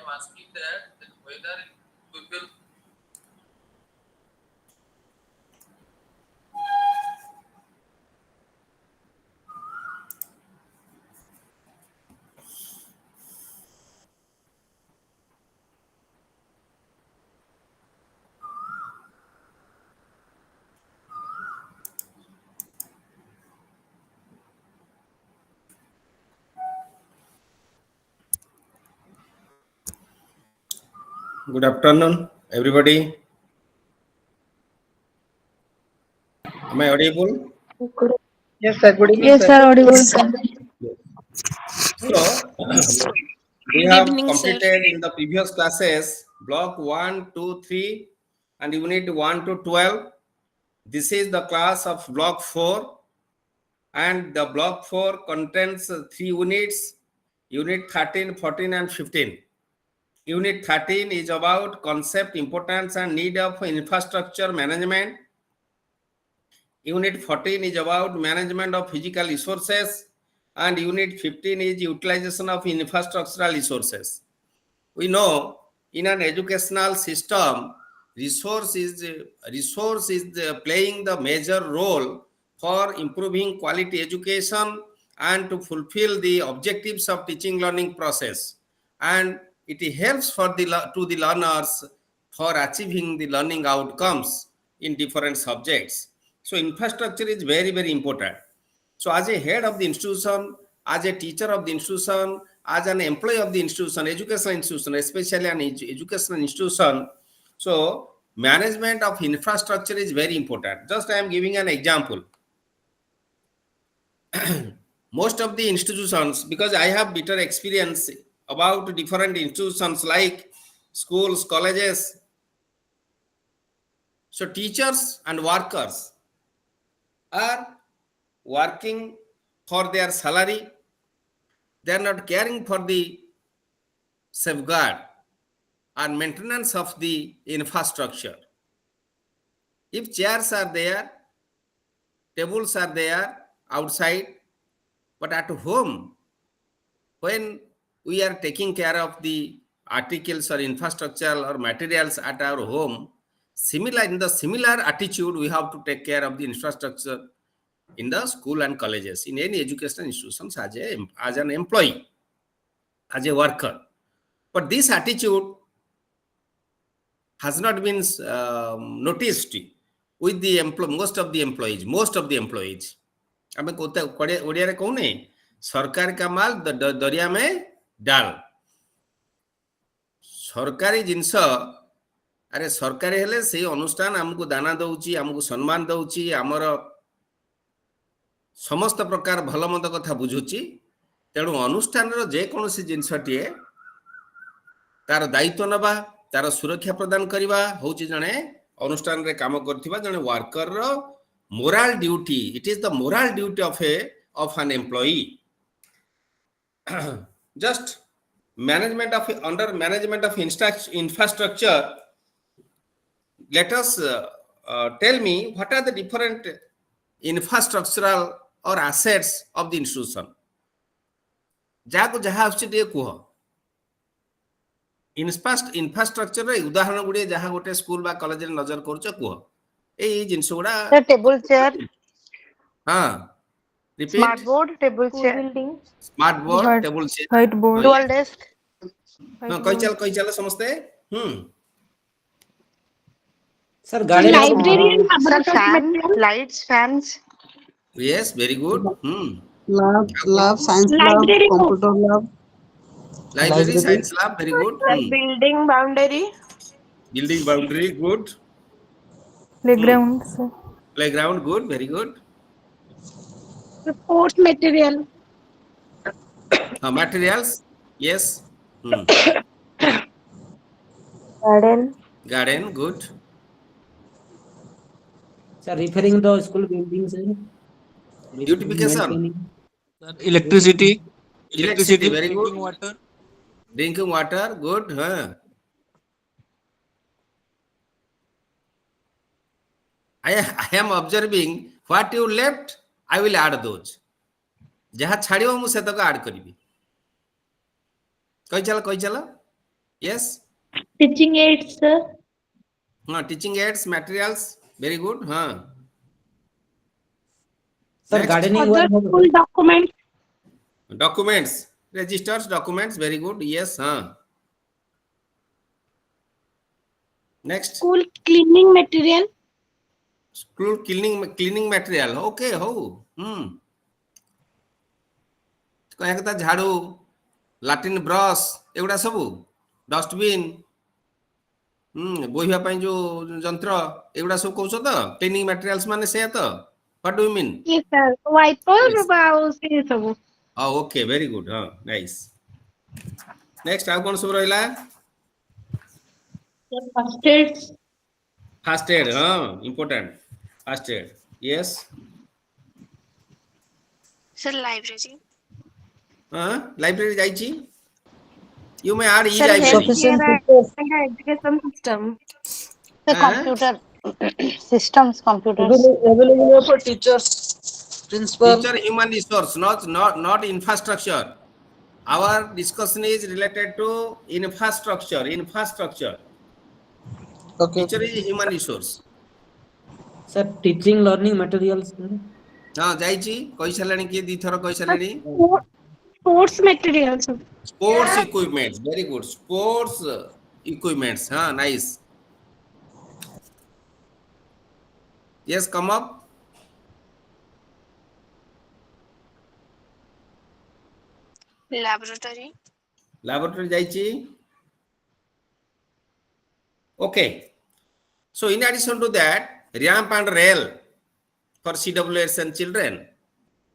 am asking that whether we will. Good afternoon, everybody. Am I audible? Yes, sir. Good evening, Yes, sir. sir, audible. So, we have completed in the previous classes block 1, 2, 3 and unit 1 to 12. This is the class of block 4 and the block 4 contains 3 units, unit 13, 14 and 15. Unit 13 is about concept, importance and need of infrastructure management. Unit 14 is about management of physical resources and unit 15 is utilization of infrastructural resources. We know in an educational system, resource is playing the major role for improving quality education and to fulfill the objectives of teaching learning process, and it helps for the learners for achieving the learning outcomes in different subjects. So infrastructure is very, very important. So as a head of the institution, as a teacher of the institution, as an employee of the institution, educational institution, especially an educational institution, so management of infrastructure is very important. Just I am giving an example. Most of the institutions, because I have better experience about different institutions like schools, colleges, so teachers and workers are working for their salary. They are not caring for the safeguard and maintenance of the infrastructure. If chairs are there, tables are there outside, but at home, when we are taking care of the articles or infrastructure or materials at our home, in the similar attitude, we have to take care of the infrastructure in the school and colleges, in any educational institutions as an employee, as a worker. But this attitude has not been noticed with the most of the employees. ଆମେ ଓଡ଼ିଆରେ କହୁନେ ସରକାର का माल दरिया में डाल. सरकारी जिनस अरे सरकारी हेले से अनुष्ठान हमको दाना दउची, हमको सम्मान दउची, हमर समस्त प्रकार भल मन्द कथा बुझुची. तेणु अनुष्ठान रो जे कोनोसी जिनसटिए तार दायित्व नबा, तार सुरक्षा प्रदान करिबा होची जणे अनुष्ठान रे काम करथिबा जणे वर्कर रो moral duty. It is the moral duty of an employee. Just under management of infrastructure, let us tell me what are the different infrastructural or assets of the institution. जाको जहाँ आछी टे कुह infrastructure रे उदाहरण गुडे जहाँ गोटे स्कूल बा कॉलेज रे नजर करूछ कुह ए जिंस गुडा टेबल चेयर, हाँ, repeat. Smart board, table chair, building, smart board, table chair, white board, dual desk. हाँ, कोई चल समझते हैं. Sir, garden library, fan, lights, fans. Yes, very good. lab, science lab, computer lab, Library, science lab, very good. Building boundary, Building boundary, good. Playground, sir, Playground, good, very good. Support material, Materials, yes. Garden, good. Sir, referring the school buildings. Beautification. Electricity, Very good. water. Drinking water, good. I am observing what you left, I will add those. जहाँ छाड़ियो मु से तक add करिबी. कहि चला. Yes. Teaching aids, sir. Teaching aids, materials. Very good. Sir, Next. gardening Other ware school documents. Documents. Registers, documents. Very good. Yes. Next. School cleaning material. School cleaning material. Okay. How? କହିବା କଥା ଝାଡୁ, latrine brush, ଏଗୁଡା ସବୁ, dustbin, ବୋହିବା ପାଇଁ ଯୋଉ ଯନ୍ତ୍ର, ଏଗୁଡା ସବୁ କହୁଛ ତ? କ୍ଲିନିଂ ମ୍ୟାଟେରିଆଲ୍ସ ମାନେ ସେଇଆ ତ? What do you mean? Yes, sir. Wiper Yes. ଆଉ ସେ ସବୁ. Okay, very good. Nice. Next, ଆଉ କଣ ସବୁ ରହିଲା? First aids. First aid, important. First aid. Yes. Sir, library. Library ଯାଇଛି. You may add Sir, e-library. Sufficient healthcare teachers. and education system. The computer systems, computers. Available for teachers, principal. Teacher human resource, not infrastructure. Our discussion is related to infrastructure. Okay. Teacher is human resource. sir, teaching learning materials. ଯାଇଛି, କହିସାରିଲାଣି କିଏ ଦିଥର କହିସାରିଲାଣି? Sports materials. Sports equipments. Very good. Sports equipments. Nice. Yes, come up. Laboratory ଯାଇଛି. Okay. So in addition to that, ramp and rail for CWS and children.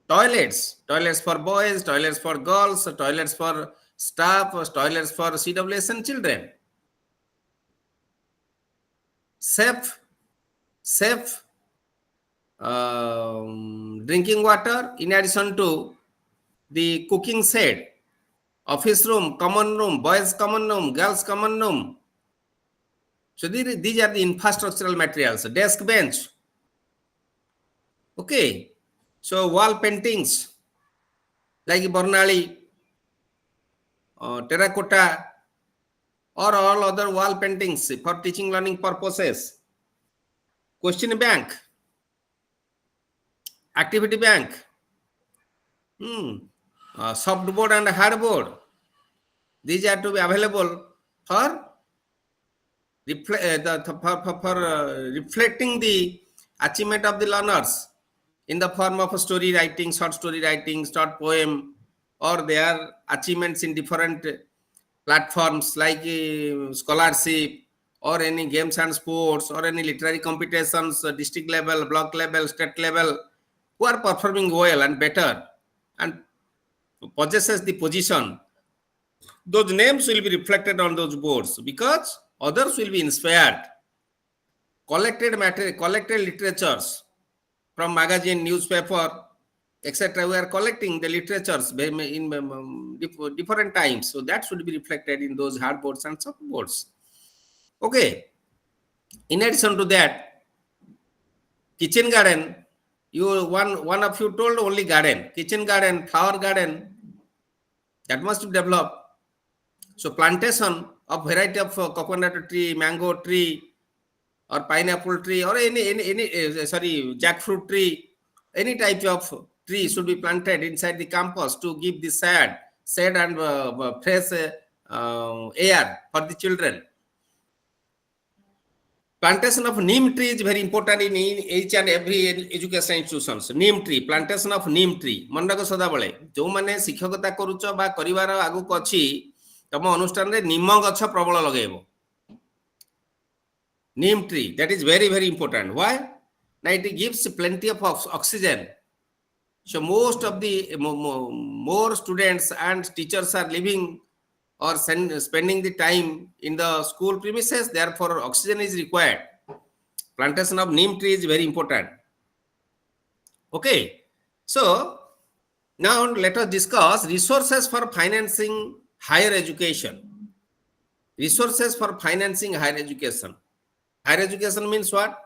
Toilets for boys, toilets for girls, toilets for staff, toilets for CWS and children. Safe drinking water in addition to the cooking shed, office room, common room, boys common room, girls common room. So these are the infrastructural materials. Desk bench. Okay. So wall paintings like Bornali, terracotta, or all other wall paintings for teaching learning purposes. Question bank, activity bank, soft board and hard board. These are to be available for reflecting the achievement of the learners in the form of story writing, short story writing, short poem, or their achievements in different platforms like scholarship or any games and sports or any literary competitions, district level, block level, state level, who are performing well and better and possesses the position. Those names will be reflected on those boards because others will be inspired. Collected literatures from magazine, newspaper, etc. We are collecting the literatures in different times. So that should be reflected in those hard boards and soft boards. Okay. In addition to that, kitchen garden, one of you told only garden. Kitchen garden, flower garden, that must be developed. So plantation of variety of coconut tree, mango tree, or pineapple tree, or any jackfruit tree, any type of tree should be planted inside the campus to give the shade and fresh air for the children. Plantation of neem tree is very important in each and every education institutions. Neem tree, plantation of neem tree. मन रख सदाबले जो माने शिक्षकता करूछ बा करिवार आगु अछि तम अनुष्ठान रे निम गछ प्रबल लगेबो. Neem tree, that is very important. Why? Now it gives plenty of oxygen. So most of the more students and teachers are living or spending the time in the school premises, therefore oxygen is required. Plantation of neem tree is very important. Okay, so now let us discuss resources for financing higher education. Resources for financing higher education. Higher education means what?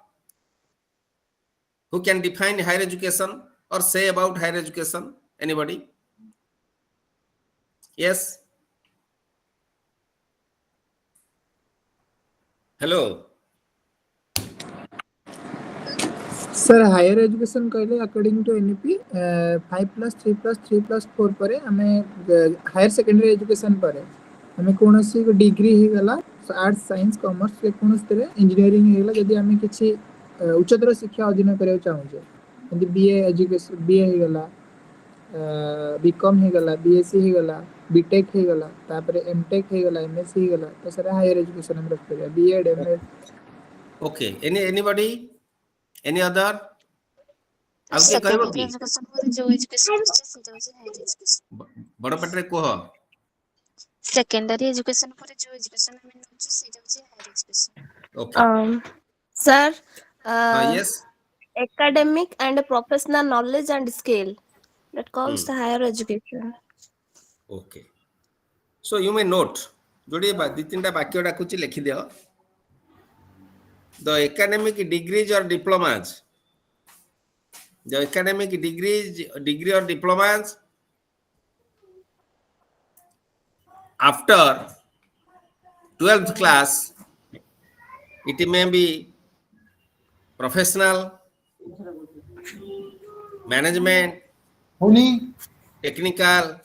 Who can define higher education or say about higher education? Anybody? Yes. Hello. Sir, higher education कहले according to NEP 5 plus 3 plus 3 plus 4 परे हमें higher secondary education परे हमें कौन सी degree ही गला arts science commerce के कौन से इंजीनियरिंग ही गला यदि हमें किसी उच्चतर शिक्षा अध्ययन करियो चाहू जे यदि बीए एजुकेशन बीए ही गला बीकॉम ही गला बीएससी ही गला बीटेक ही गला तापरे एमटेक ही गला एमएससी ही गला तो सर हायर एजुकेशन हम रख परिया B Ed M Ed Okay. Anybody? Any other? ଆଉ କିଏ କହିବ Secondary କି? education ପରେ जो education ଅଛି ସେଟା ହଉଛି higher education. ବଡ଼ ପାଟିରେ କୁହ। Secondary education ପରେ जो education ଆମେ ନଉଛୁ ସେଇଟା ହଉଛି higher education. Okay. Sir, Yes. academic and professional knowledge and skill that calls the higher education. Okay. So you may note जोड़ी दी तीन वाक्य डाकुची लिखि दियो। The academic degrees or diplomas. The academic degree or diplomas after 12th class, it may be professional, management, technical,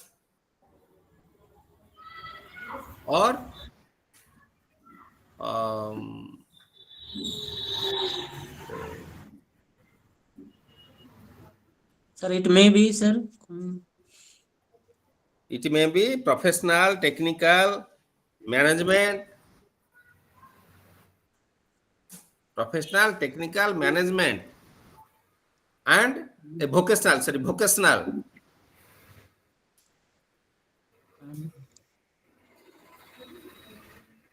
or Sir, it may be, sir. it may be professional, technical, management, and a vocational.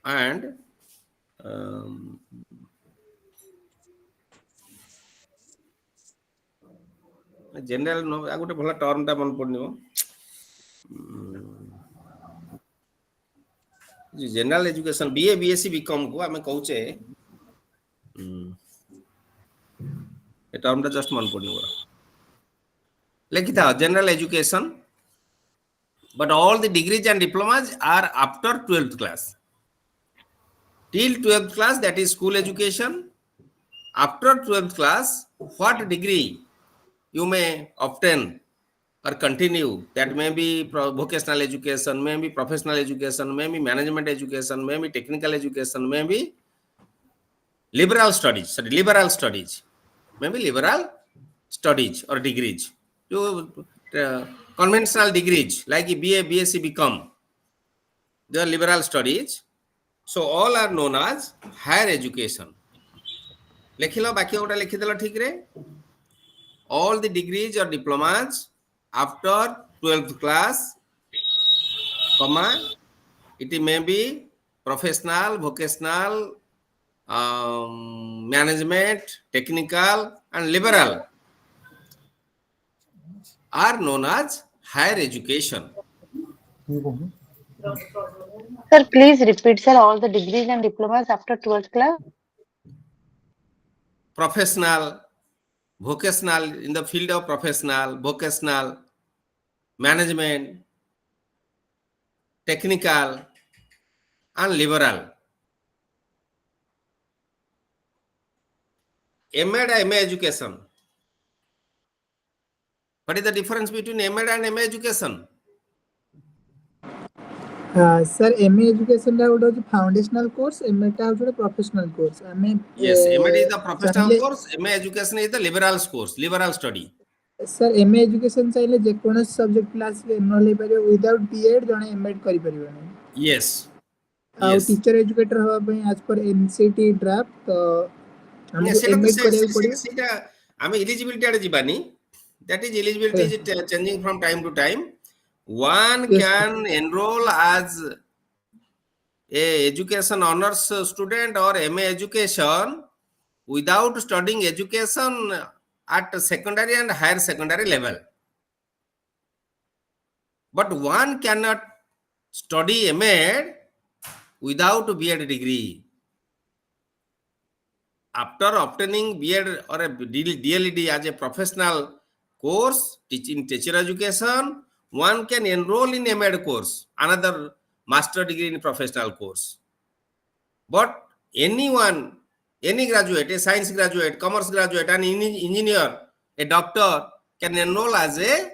And general no आ गोटे भला term टा मन पड़नियो general education BA BSc BCom को आमे कहूचे a term टा just मन पड़नियो लिखिता general education but all the degrees and diplomas are after 12th class. Till 12th class, that is school education. After 12th class, what degree you may obtain or continue, that may be vocational education, may be professional education, may be management education, may be technical education, may be liberal studies or degrees. Conventional degrees like BA, BSc, BCom, they are liberal studies. So all are known as higher education. लिखिलो बाकी गोटा लिखिदेलो ठीक रे all the degrees or diplomas after 12th class, comma, it may be professional, vocational, management, technical, and liberal are known as higher education. Sir, please repeat, sir, all the degrees and diplomas after 12th class. Professional, vocational, in the field of professional, vocational, management, technical, and liberal. MEd and MA education. What is the difference between MEd and MA education? Sir, MA education टा गोटे foundational course MA टा गोटे professional course हमें Yes, MEd is the professional course, MA education is the liberal course, liberal study. Sir MA education चाहिए जे कोन subject class ले enrol हे परियो without BEd जने MEd करि परियो नहीं Yes. आ टीचर एजुकेटर हवा पई आज पर एनसीटी ड्राफ्ट तो हमको एमएड करियो पड़ियो सेटा हम eligibility Ade जिबानी that is eligibility is changing from time to time. One can enroll as a education honors student or MA education without studying education at secondary and higher secondary level. But one cannot study MA without BEd degree. After obtaining BEd or a DLED as a professional course, teaching teacher education, one can enroll in MEd course, another master degree in professional course. But anyone, any graduate, a science graduate, commerce graduate, an engineer, a doctor can enroll as a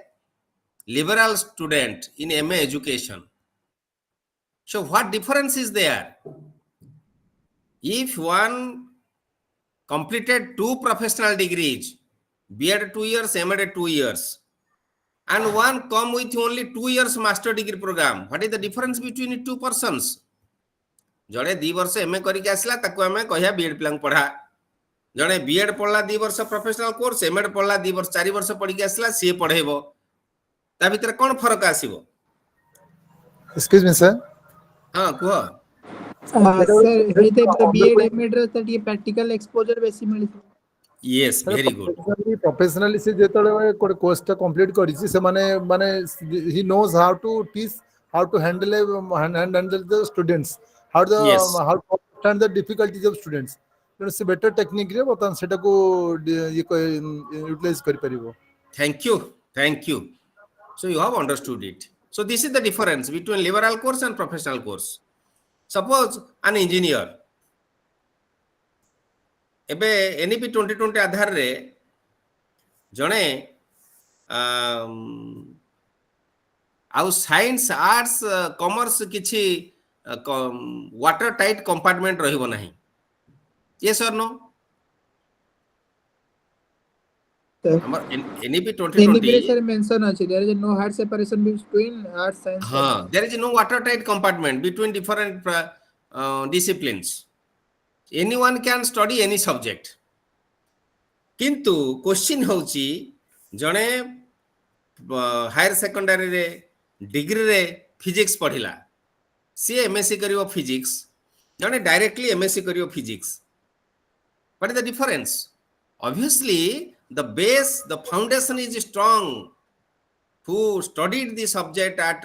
liberal student in MA education. So what difference is there? If one completed 2 professional degrees, B.Ed 2 years, M.Ed 2 years, and one come with only 2 years master degree program, what is the difference between the two persons? जड़े 2 वर्ष MA करके आसला ताको हमें कहिया BEd plan पढ़ा, जड़े BEd पढ़ला 2 वर्ष प्रोफेशनल कोर्स, एमएड पढ़ला 2 वर्ष 4 वर्ष पढ़ के आसला सी पढ़ेबो, ता भीतर कोन फरक आसीबो? Excuse me, sir. हां कुह सर हेते बीएड एमएड रे त टिके प्रैक्टिकल एक्सपोजर बेसी मिली। yes very good Professionally से जेतले कोर्स टा कंप्लीट करी से माने he knows how to teach, how to handle the students, how to understand the difficulties of students. से बेटर टेक्निक रे बतन सेटा को ये यूटिलाइज करि परिबो. thank you so you have understood it. So this is the difference between liberal course and professional course. Suppose an engineer एबे NEP 2020 आधार रे जणे आउ साइंस आर्ट्स कॉमर्स किछि वाटर टाइट कंपार्टमेंट रहिबो नाही, यस और नो? हमर NEP 2020 sir mention अछि there is no hard separation between arts science. हां, there is no watertight compartment between different disciplines. Anyone can study any subject. किंतु question होची जणे higher secondary रे degree रे physics पढ़िला, सी एमएससी करियो फिजिक्स, जणे डायरेक्टली एमएससी करियो physics. What is the difference? Obviously the base, the foundation is strong. Who studied the subject at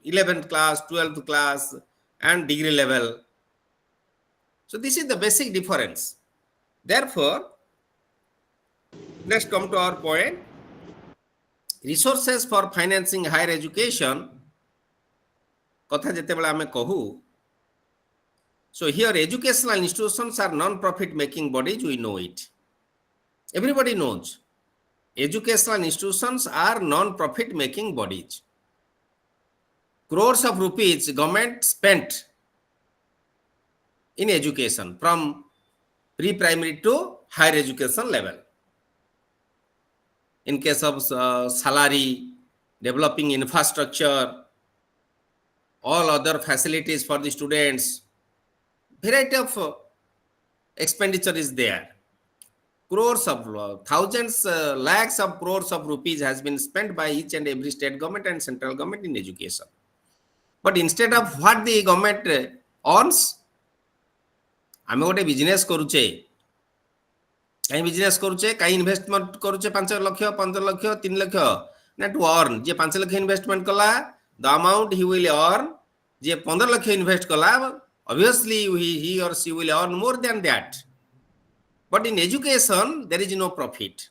11th class, 12th class and degree level. So this is the basic difference. Therefore, let's come to our point. Resources for financing higher education कथा जेते बेला हमें कहू. So here educational institutions are non-profit making bodies, we know it. Everybody knows. Educational institutions are non-profit making bodies. Crores of rupees government spent in education from pre-primary to higher education level. In case of salary, developing infrastructure, all other facilities for the students, variety of expenditure is there. Crores of thousands, lakhs of crores of rupees has been spent by each and every state government and central government in education. But instead of what the government earns, आमे गोटे business करूचे, कहीं business करूचे, कहीं investment करूचे 5 लाख 15 लाख 3 लाख ना to earn. जे 5 lakh investment कला, the amount he will earn. जे 15 लाख इन्वेस्ट कला, obviously he or she will earn more than that. But in education there is no profit.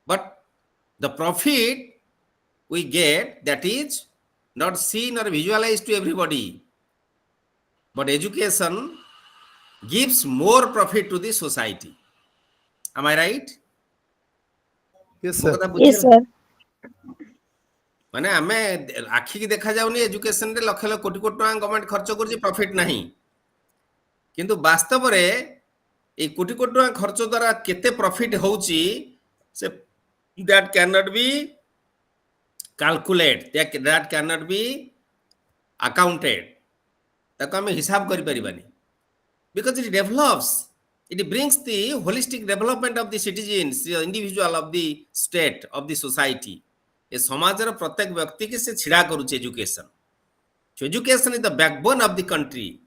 But the profit we get, that is not seen or visualized to everybody. But education gives more profit to the society. Am I right? Yes, sir. Yes, sir. माने आमे आखि की देखा जाउनी education रे लक्ष लक्ष कोटी कोटी टका गवर्नमेंट खर्च करछि, प्रॉफिट नाही. किंतु वास्तव रे ए कोटी कोटी टका खर्च द्वारा केते प्रॉफिट होउछि से that cannot be calculate, that cannot be accounted. ताको आमे हिसाब करि परिबानी. Because it develops, it brings the holistic development of the citizens, the individual, of the state, of the society. ए समाजर प्रत्येक व्यक्ति के से छिड़ा करूचे education. So education is the backbone of the country.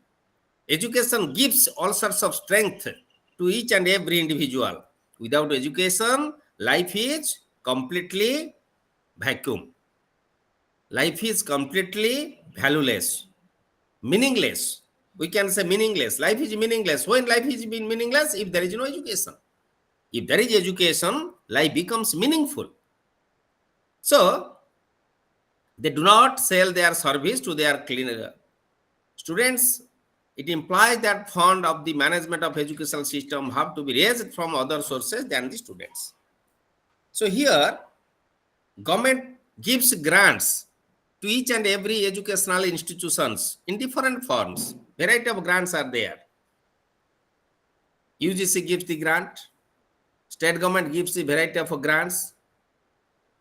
Education gives all sorts of strength to each and every individual. Without education, life is completely vacuum. Life is completely valueless, meaningless. We can say meaningless. Life is meaningless. When life is meaningless? If there is no education. If there is education, life becomes meaningful. So they do not sell their service to their students it implies that fund of the management of educational system have to be raised from other sources than the students. So here, government gives grants to each and every educational institutions in different forms. Variety of grants are there. UGC gives the grant, state government gives the variety of grants,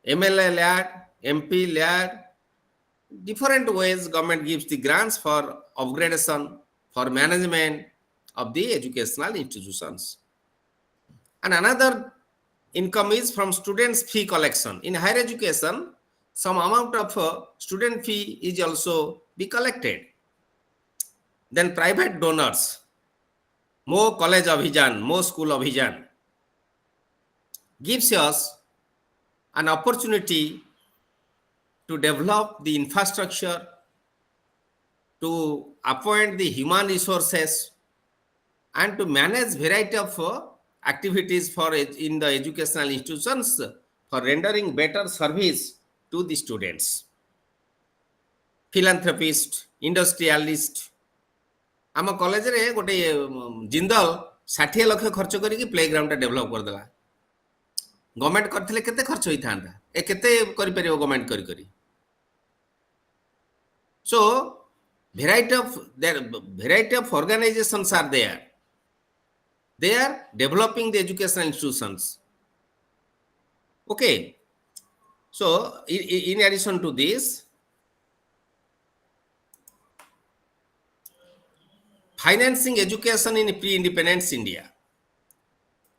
MLA LAD, MP LAD, different ways government gives the grants for upgradation, for management of the educational institutions. And another income is from students' fee collection. In higher education, some amount of student fee is also be collected. Then private donors, more college abhijan, more school abhijan, gives us an opportunity to develop the infrastructure, to appoint the human resources, and to manage variety of activities for in the educational institutions for rendering better service to the students. Philanthropist, industrialist. आम college रे गोटे जिंदल 60 लाख खर्च करिक playground develop कर देला government करथिले केते खर्च होई थांदा ए केते करि परियो गवर्नमेंट करि करि सो variety of organizations are there. They are developing the educational institutions. Okay. So in addition to this, financing education in pre-independence India.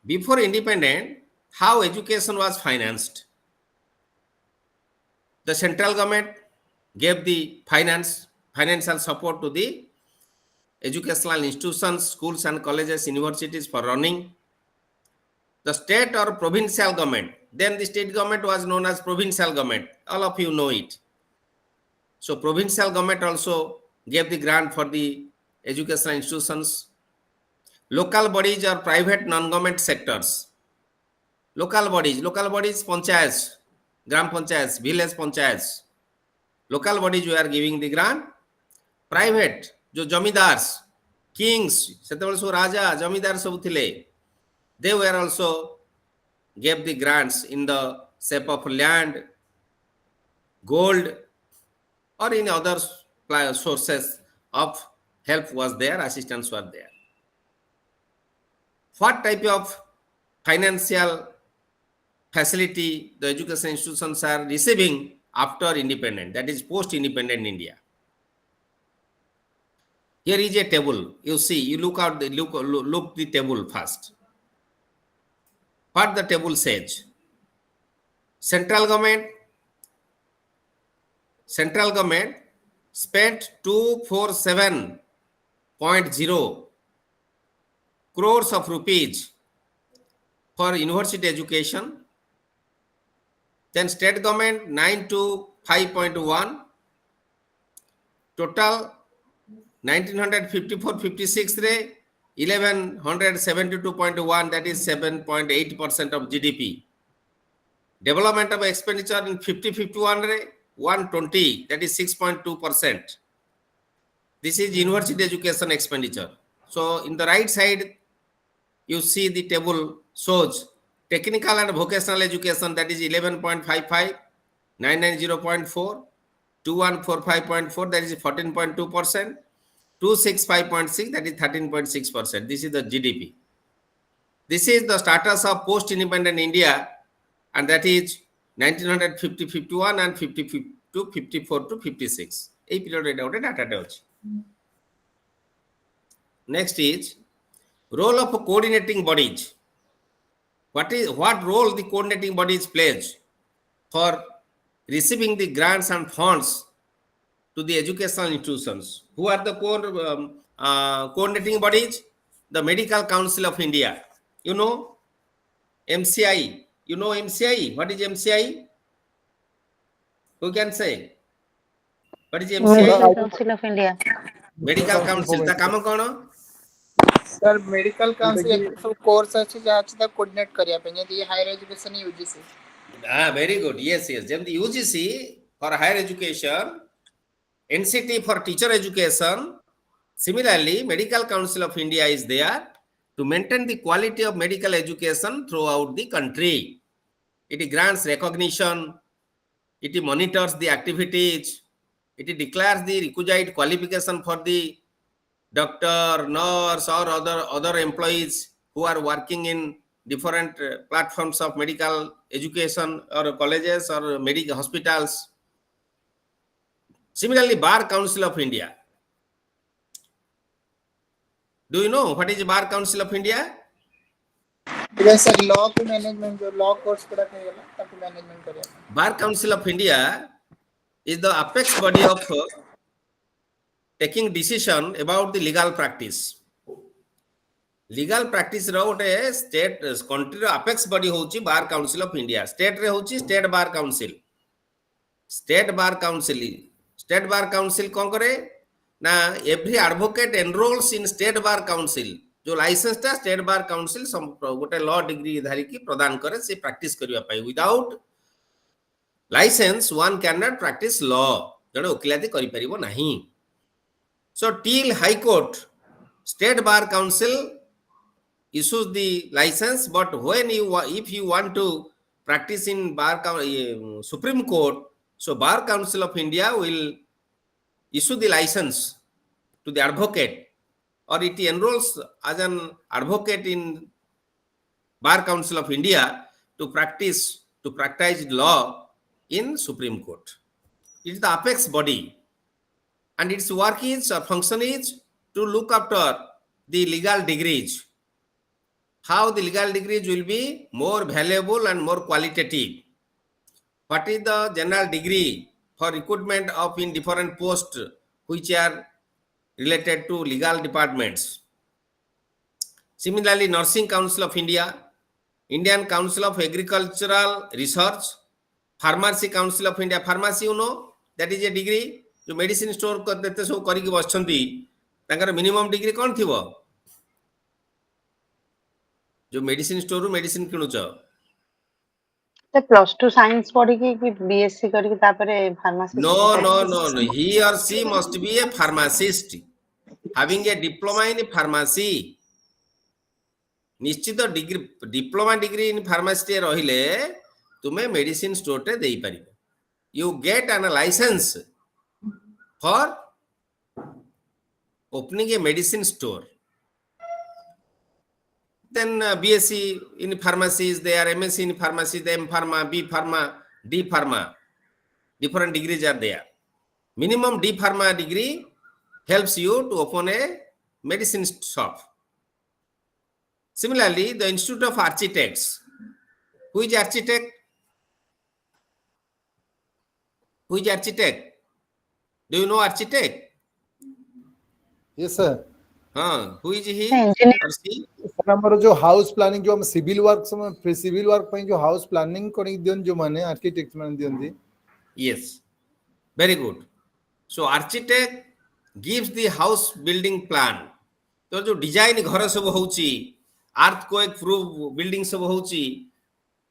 Before independence, how education was financed? The central government gave the financial support to the educational institutions, schools and colleges, universities for running. The state or provincial government, then the state government was known as provincial government. All of you know it. So provincial government also gave the grant for the educational institutions. Local bodies or private non-government sectors. Local bodies, panchayats, gram panchayats, village panchayats. Local bodies were giving the grant. Private, जो जमीदार्स, kings, सेतेबेले सो राजा जमीदार सब थिले, they were also gave the grants in the shape of land, gold, or in other sources of help was there, assistance were there. What type of financial facility the education institutions are receiving after independence, that is post-independent India? Here is a table. You see, you look the table first. What the table says? Central government spent 247.0 crores of rupees for university education. Then state government 925.1. Total 1954-56 re 1172.1, that is 7.8% of GDP. Development of expenditure in 50-51 re 120, that is 6.2%. This is university education expenditure. So in the right side, you see the table shows technical and vocational education, that is 11.55, 990.4, 2145.4, that is 14.2%. 265.6, that is 13.6%. This is the GDP. This is the status of post-independent India, and that is 1950-51 and 54-56. A period data. Next is role of coordinating bodies. What role the coordinating bodies plays for receiving the grants and funds to the educational institutions? Who are the coordinating bodies? The Medical Council of India. You know MCI. You know MCI. What is MCI? Who can say? What is MCI? Medical Council of India. Medical Council. ता काम कौन? Sir medical council सब course अछि जे अछि ता coordinate करिया पे जे higher education UGC. Very good. Yes. Then the UGC for higher education, NCT for teacher education, Similarly, Medical Council of India is there to maintain the quality of medical education throughout the country. It grants recognition, it monitors the activities, it declares the requisite qualification for the doctor, nurse, or other employees who are working in different platforms of medical education or colleges or medical hospitals. Similarly, Bar Council of India. Do you know what is Bar Council of India? Yes, sir. Law को management जो law course पढ़ा के गया ना, ताकि management करें. Bar Council of India is the apex body of taking decision about the legal practice. Legal practice रो गोटे state country रो apex body होची Bar Council of India. State रे होची State Bar Council. State Bar Council. State Bar Council कौन करे? ना every advocate enrolls in State Bar Council. जो license टा state bar council गोटे लॉ डिग्री धारी की प्रदान करे से प्रैक्टिस करिया पाई. Without license one can not practice law. जड़े वकिलाती करि परिबो नाही. So till high court state bar council issues the license, but when if you want to practice in Supreme Court, so Bar Council of India will issue the license to the advocate, or it enrolls as an advocate in Bar Council of India to practice law in Supreme Court. It is the apex body, and its work is or function is to look after the legal degrees. How the legal degrees will be more valuable and more qualitative. What is the general degree for recruitment of in different posts which are related to legal departments. Similarly, Nursing Council of India, Indian Council of Agricultural Research, Pharmacy Council of India. Pharmacy, you know, that is a degree. जो medicine store करते सब करिक बसछंती तांकर minimum degree कोन थिबो? जो medicine store रू medicine किनुच ते +2 science पढ़ी कि बीएससी करी तापरे pharmacy. No. He or she must be a pharmacist having a diploma in pharmacy. निश्चित degree diploma degree in pharmacy रहिले तुमे मेडिसिन स्टोर टे देई परिबो. You get an license for opening a medicine store. Then BSc in pharmacy is there, MSc in pharmacy, the M Pharma, B Pharma, D Pharma. Different degrees are there. Minimum D Pharma degree helps you to open a medicine shop. Similarly, the Institute of Architects. Who is architect? Who is architect? Do you know architect? Yes, sir. Who is he? Sir हमर जो house planning जो हम civil work पई जो house planning करी दियन जो माने architect माने दियन दी. Yes, very good. So architect gives the house building plan. तो जो डिजाइन घर सब होउची अर्थक्वेक प्रूफ बिल्डिंग सब होउची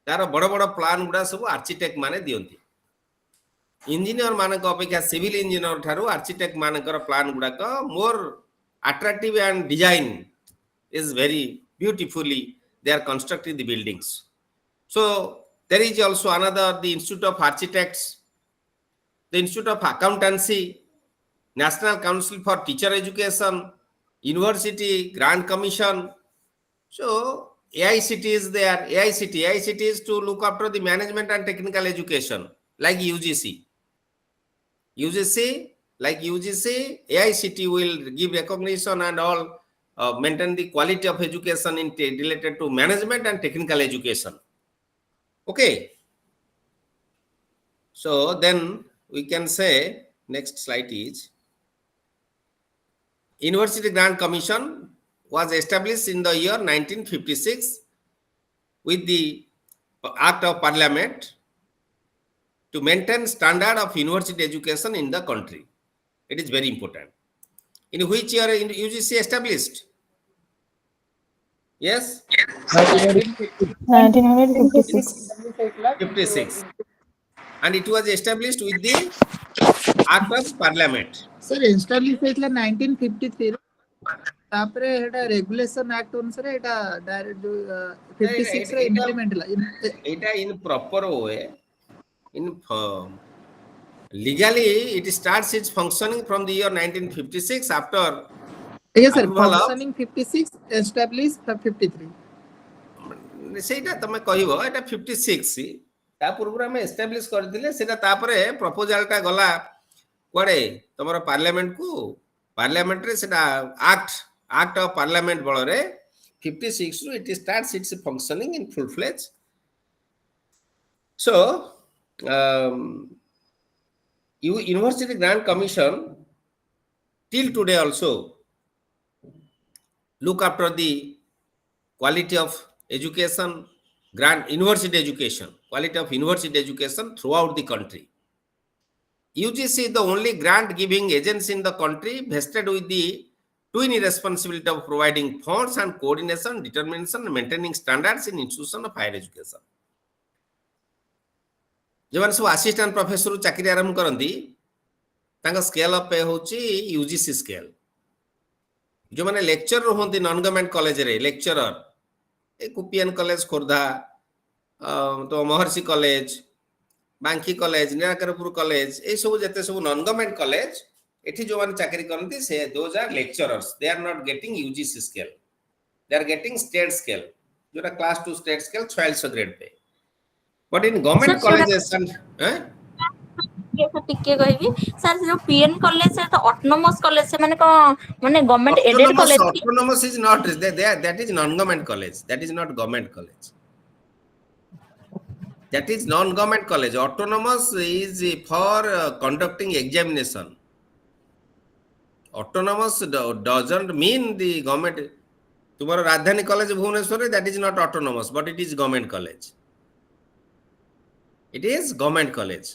तार बड़ बड़ प्लान गुडा सब आर्किटेक्ट माने दियंती. इंजीनियर मानक अपेक्षा सिविल इंजीनियर ठारू आर्किटेक्ट मानकर प्लान गुडा का मोर attractive and design is very beautifully they are constructing the buildings. So there is also another, the Institute of Architects, the Institute of Accountancy, National Council for Teacher Education, University Grant Commission. So AICT is there. AICT is to look after the management and technical education, like UGC. Like UGC, AICT will give recognition and all, maintain the quality of education in related to management and technical education. Okay. So then we can say, next slide is, University Grant Commission was established in the year 1956 with the Act of Parliament to maintain standard of university education in the country. It is very important. In which year UGC established? Yes? 1956. 56. And it was established with the Act of Parliament. Sir establish ହେଇଥିଲା 1953 ରେ तापरे एटा regulation act अनुसार एटा direct जो 56 रे implement होला एटा in proper way in legally it starts its functioning from the year 1956 after yes sir approval functioning 56 established 53 ସେଇଟା ତମେ କହିବ ଏଟା 56 ତା ପୂର୍ବରୁ ଆମେ ଏଷ୍ଟାବ୍ଲିଶ କରିଥିଲେ ସେଟା ତାପରେ ପ୍ରପୋଜାଲ ଟା ଗଲା କୁଆଡେ ତମର ପାର୍ଲିଆମେଣ୍ଟ କୁ ପାର୍ଲିଆମେଣ୍ଟ ରେ ସେଟା ଆକ୍ଟ ଅଫ ପାର୍ଲିଆମେଣ୍ଟ ବଳରେ 56 ରୁ it starts its functioning in full fledged. So University Grant Commission till today also look after the quality of education, grant university education, quality of university education throughout the country. UGC is the only grant giving agency in the country vested with the twin responsibility of providing funds and coordination, determination, and maintaining standards in institution of higher education. जो सब assistant professor चाकरी आरंभ करती scale of पे होची UGC scale जो माने lecturer होती नॉन गवर्नमेंट कॉलेज रे लेक्चरर ए कुपियन कॉलेज खोर्धा तो महर्षि कॉलेज बांकी कॉलेज निराकरपुर कॉलेज ए सब जते सब नॉन गवर्नमेंट कॉलेज एठी जो माने चाकरी करती से those are lecturers they are not getting UGC scale they are getting state scale जोटा class 2 state scale 4600 grade pay but in government colleges टिके कहबी सर जो पीएन कॉलेज है तो ऑटोनोमस कॉलेज से माने को माने government aided college autonomous is not that is non government college, that is not government college, that is non government college. Autonomous is for conducting examination. Autonomous doesn't mean the government. तुम्हारा Rajdhani college Bhubaneswar that is not autonomous but it is government college, it is government college.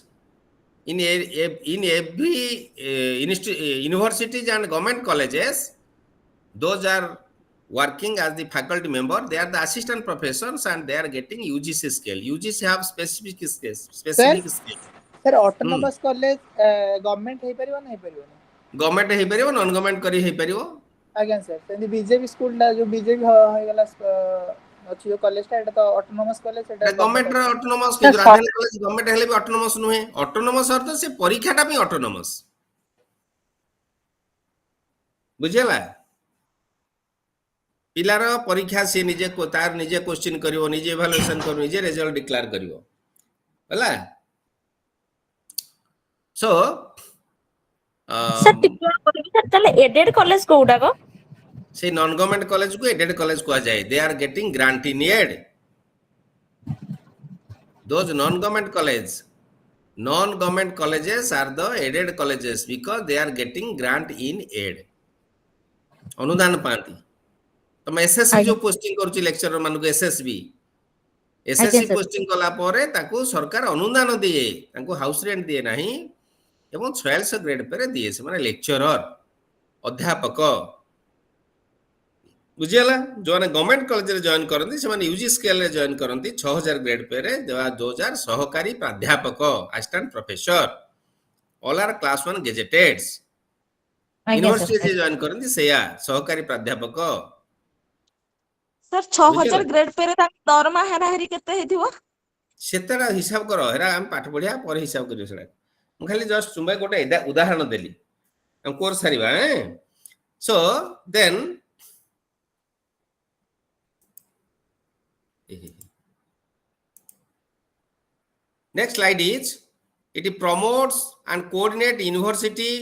In every universities and government colleges, those are working as the faculty member, they are the assistant professors and they are getting UGC scale. UGC have specific scale. Sir autonomous college government हे परियो ना हे परियो government हे परियो non government करी हे परियो आज्ञा sir सेंदी BJP school ला जो बीजेपी हो गला अछि जो कॉलेज ता एटा तो ऑटोनोमस कॉलेज एटा गवर्नमेंट रे ऑटोनोमस कि राजधानी कॉलेज गवर्नमेंट हेले भी ऑटोनोमस नुहे ऑटोनोमस अर्थ से परीक्षाटा भी ऑटोनोमस बुझेला पिलार परीक्षा से निजे को तार निजे क्वेश्चन करिवो निजे इवैल्यूएशन करिवो निजे रिजल्ट डिक्लेयर करिवो होला सो सर टिके परीक्षा चले एडेड कॉलेज कोडा को से नॉन गवर्नमेंट कॉलेज को एडेड कॉलेज को जाए they are getting grant in aid those non government colleges are the aided colleges because they are getting grant in aid अनुदान पाती तुम एसएसबी जो पोस्टिंग करछि लेक्चरर मानको एसएसबी पोस्टिंग कला परे ताको सरकार अनुदान दिए ताको हाउस रेंट दिए नाही एवं 4600 ग्रेड पर दिए से माने लेक्चरर अध्यापक बुझियला जो माने गवर्नमेंट कॉलेज रे जॉइन करंती से माने यूजी स्केल रे जॉइन करंती 6000 ग्रेड पे रे 2000 सहकारी प्राध्यापक assistant professor all are class 1 gazetteds university से जॉइन करंती सेया सहकारी प्राध्यापक सर 6000 ग्रेड पे रे दरमा हेरा हेरी केते हेथिबो सेतरा हिसाब करो हेरा हम पाठ पढिया पर हिसाब करियो सेडा हम खाली जस्ट तुम्बे गोटे उदाहरण देली हम कोर्स सारिबा so then next slide is it promotes and coordinate university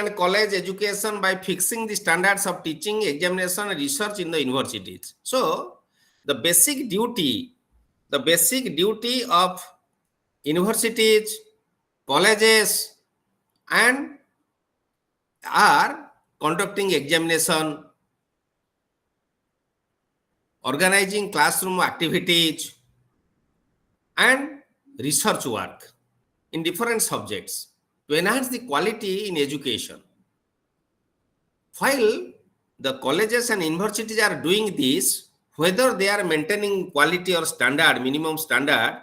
and college education by fixing the standards of teaching, examination and research in the universities. So the basic duty of universities, colleges and are conducting examination, organizing classroom activities and research work in different subjects to enhance the quality in education. While the colleges and universities are doing this, whether they are maintaining quality or standard, minimum standard,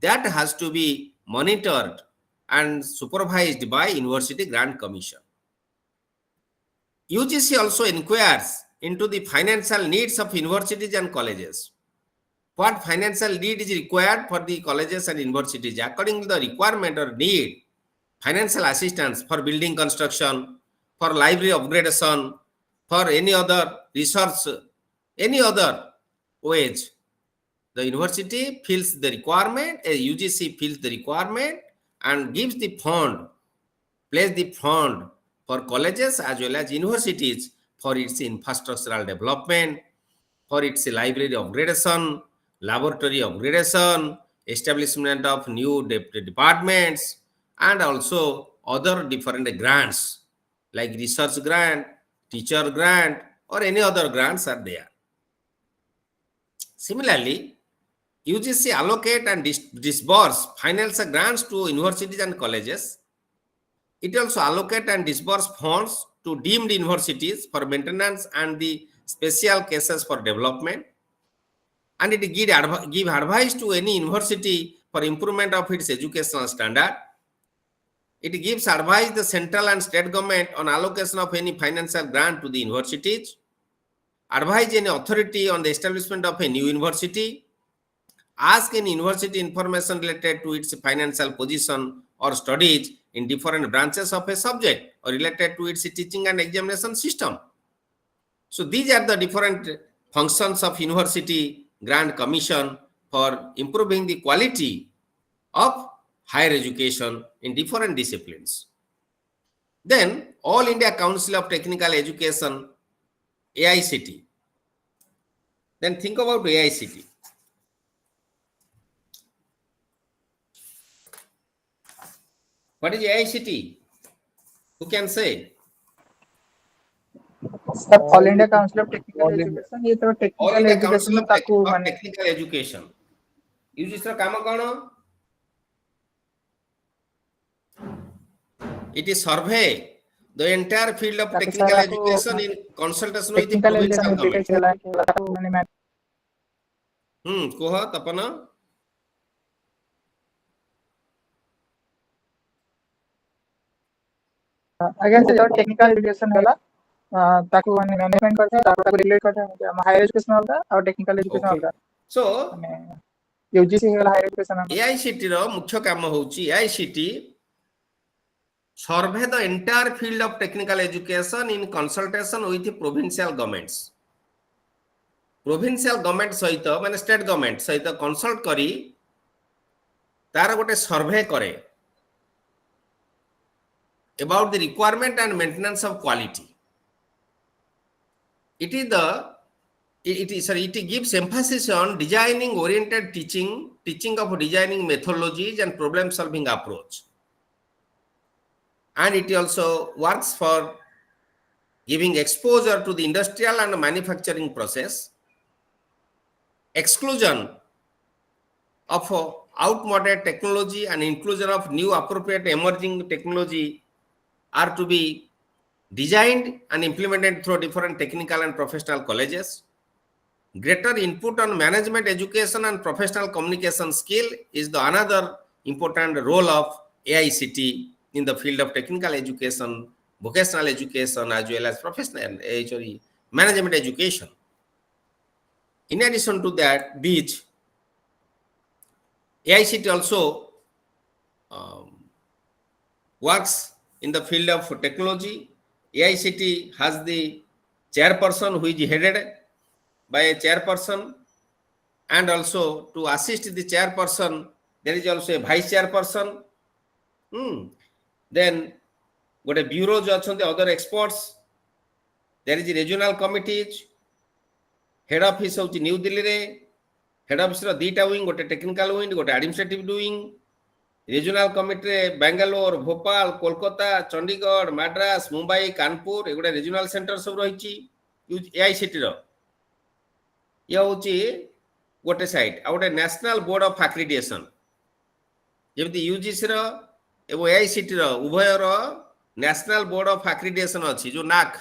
that has to be monitored and supervised by University Grant Commission. UGC also inquires into the financial needs of universities and colleges. What financial need is required for the colleges and universities? According to the requirement or need, financial assistance for building construction, for library upgradation, for any other research, any other ways. The university fills the requirement, a UGC fills the requirement and gives the fund, place the fund for colleges as well as universities for its infrastructural development, for its library upgradation, laboratory upgradation, establishment of new departments, and also other different grants like research grant, teacher grant, or any other grants are there. Similarly, UGC allocate and disburse financial grants to universities and colleges. It also allocate and disburse funds to deemed universities for maintenance and the special cases for development. And it give advice to any university for improvement of its educational standard. It gives advice the central and state government on allocation of any financial grant to the universities. Advise any authority on the establishment of a new university. Ask any university information related to its financial position or studies in different branches of a subject or related to its teaching and examination system. So these are the different functions of University Grant Commission for improving the quality of higher education in different disciplines. Then All India Council of Technical Education, AICT. Then think about AICT. What is AICT? Who can say? Sir, All India Council of Technical Education, ये तो All technical India education Council में of ताकू माने Technical Education. UGC ର କାମ କ'ଣ? It is survey the entire field of technical education in consultation with the provincial government. କୁହ ତପନ. ଆଜ୍ଞା ସେ ତ technical education ହେଲା ତାକୁ ମାନେ management करता ତାକୁ relate करता हम higher education होगा और technical education होगा. So ମାନେ UGC ହେଲା higher education. AICT ର ମୁଖ୍ୟ କାମ ହେଉଛି AICT survey the entire field of technical education in consultation with the provincial governments. Provincial government ସହିତ ମାନେ state government ସହିତ consult କରି ତାର ଗୋଟେ survey करे about the requirement and maintenance of quality. It gives emphasis on designing oriented teaching of designing methodologies and problem solving approach. And it also works for giving exposure to the industrial and manufacturing process, exclusion of outmoded technology and inclusion of new appropriate emerging technology are to be designed and implemented through different technical and professional colleges. Greater input on management education and professional communication skill is the another important role of AICT in the field of technical education, vocational education, as well as professional management education. In addition to that, these AICT also works in the field of technology. AICT has the chairperson who is headed by a chairperson, and also to assist the chairperson there is also a vice chairperson. Then got a bureaus also the other experts. There is a regional committees. Head office of New Delhi re head office ro dita wing got a technical wing got administrative doing. Regional committee Bangalore, Bhopal, Kolkata, Chandigarh, Madras, Mumbai, Kanpur एगुडा regional center सब रहिछि AICT रो. या होछि गोटे side आ गोटे national board of accreditation जेमति UGC रो एवं AICT रो उभय रो नेशनल बोर्ड ऑफ एक्रीडिएशन अछि जो नाक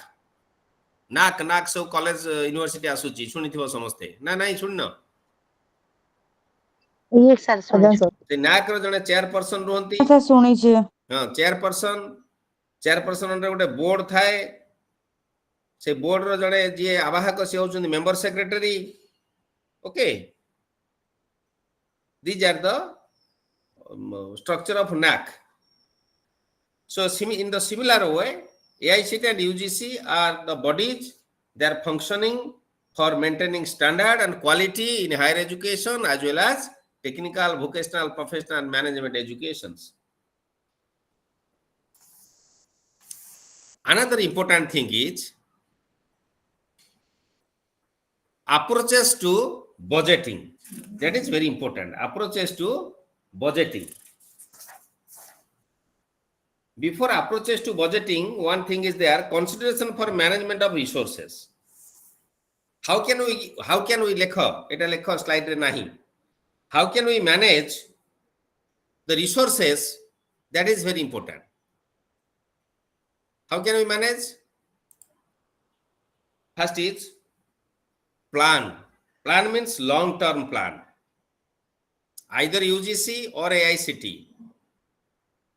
सब कॉलेज यूनिवर्सिटी आसुछि सुनिथिबो समस्ते ना नाही सुननो ये सर सुन से नाक रो जने चेयरपर्सन रहंती କଥା ଶୁଣିଛି हां चेयरपर्सन रे गोटे बोर्ड थाए से बोर्ड रो जने जे आवाहक से होचुंदी member secretary okay these are the structure of NAC. So in the similar way, AICT and UGC are the bodies. They are functioning for maintaining standard and quality in higher education as well as technical, vocational, professional, and management educations. Another important thing is approaches to budgeting. That is very important. Approaches to budgeting. Before approaches to budgeting, one thing is there, consideration for management of resources. How can we lekha? Eta lekha slide re nahi. How can we manage the resources? That is very important. How can we manage? First is plan. Plan means long-term plan. Either UGC or AICT.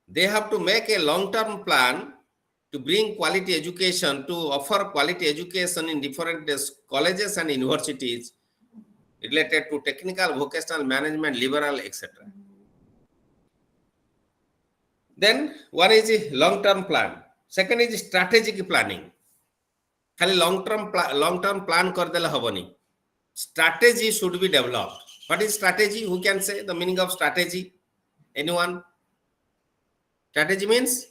They have to make a long-term plan to bring quality education, to offer quality education in different colleges and universities related to technical, vocational, management, liberal, etc. Then one is a long-term plan. Second is strategic planning. Khali long-term plan kar dela habani. Strategy should be developed. What is strategy? Who can say the meaning of strategy? Anyone? Strategy means?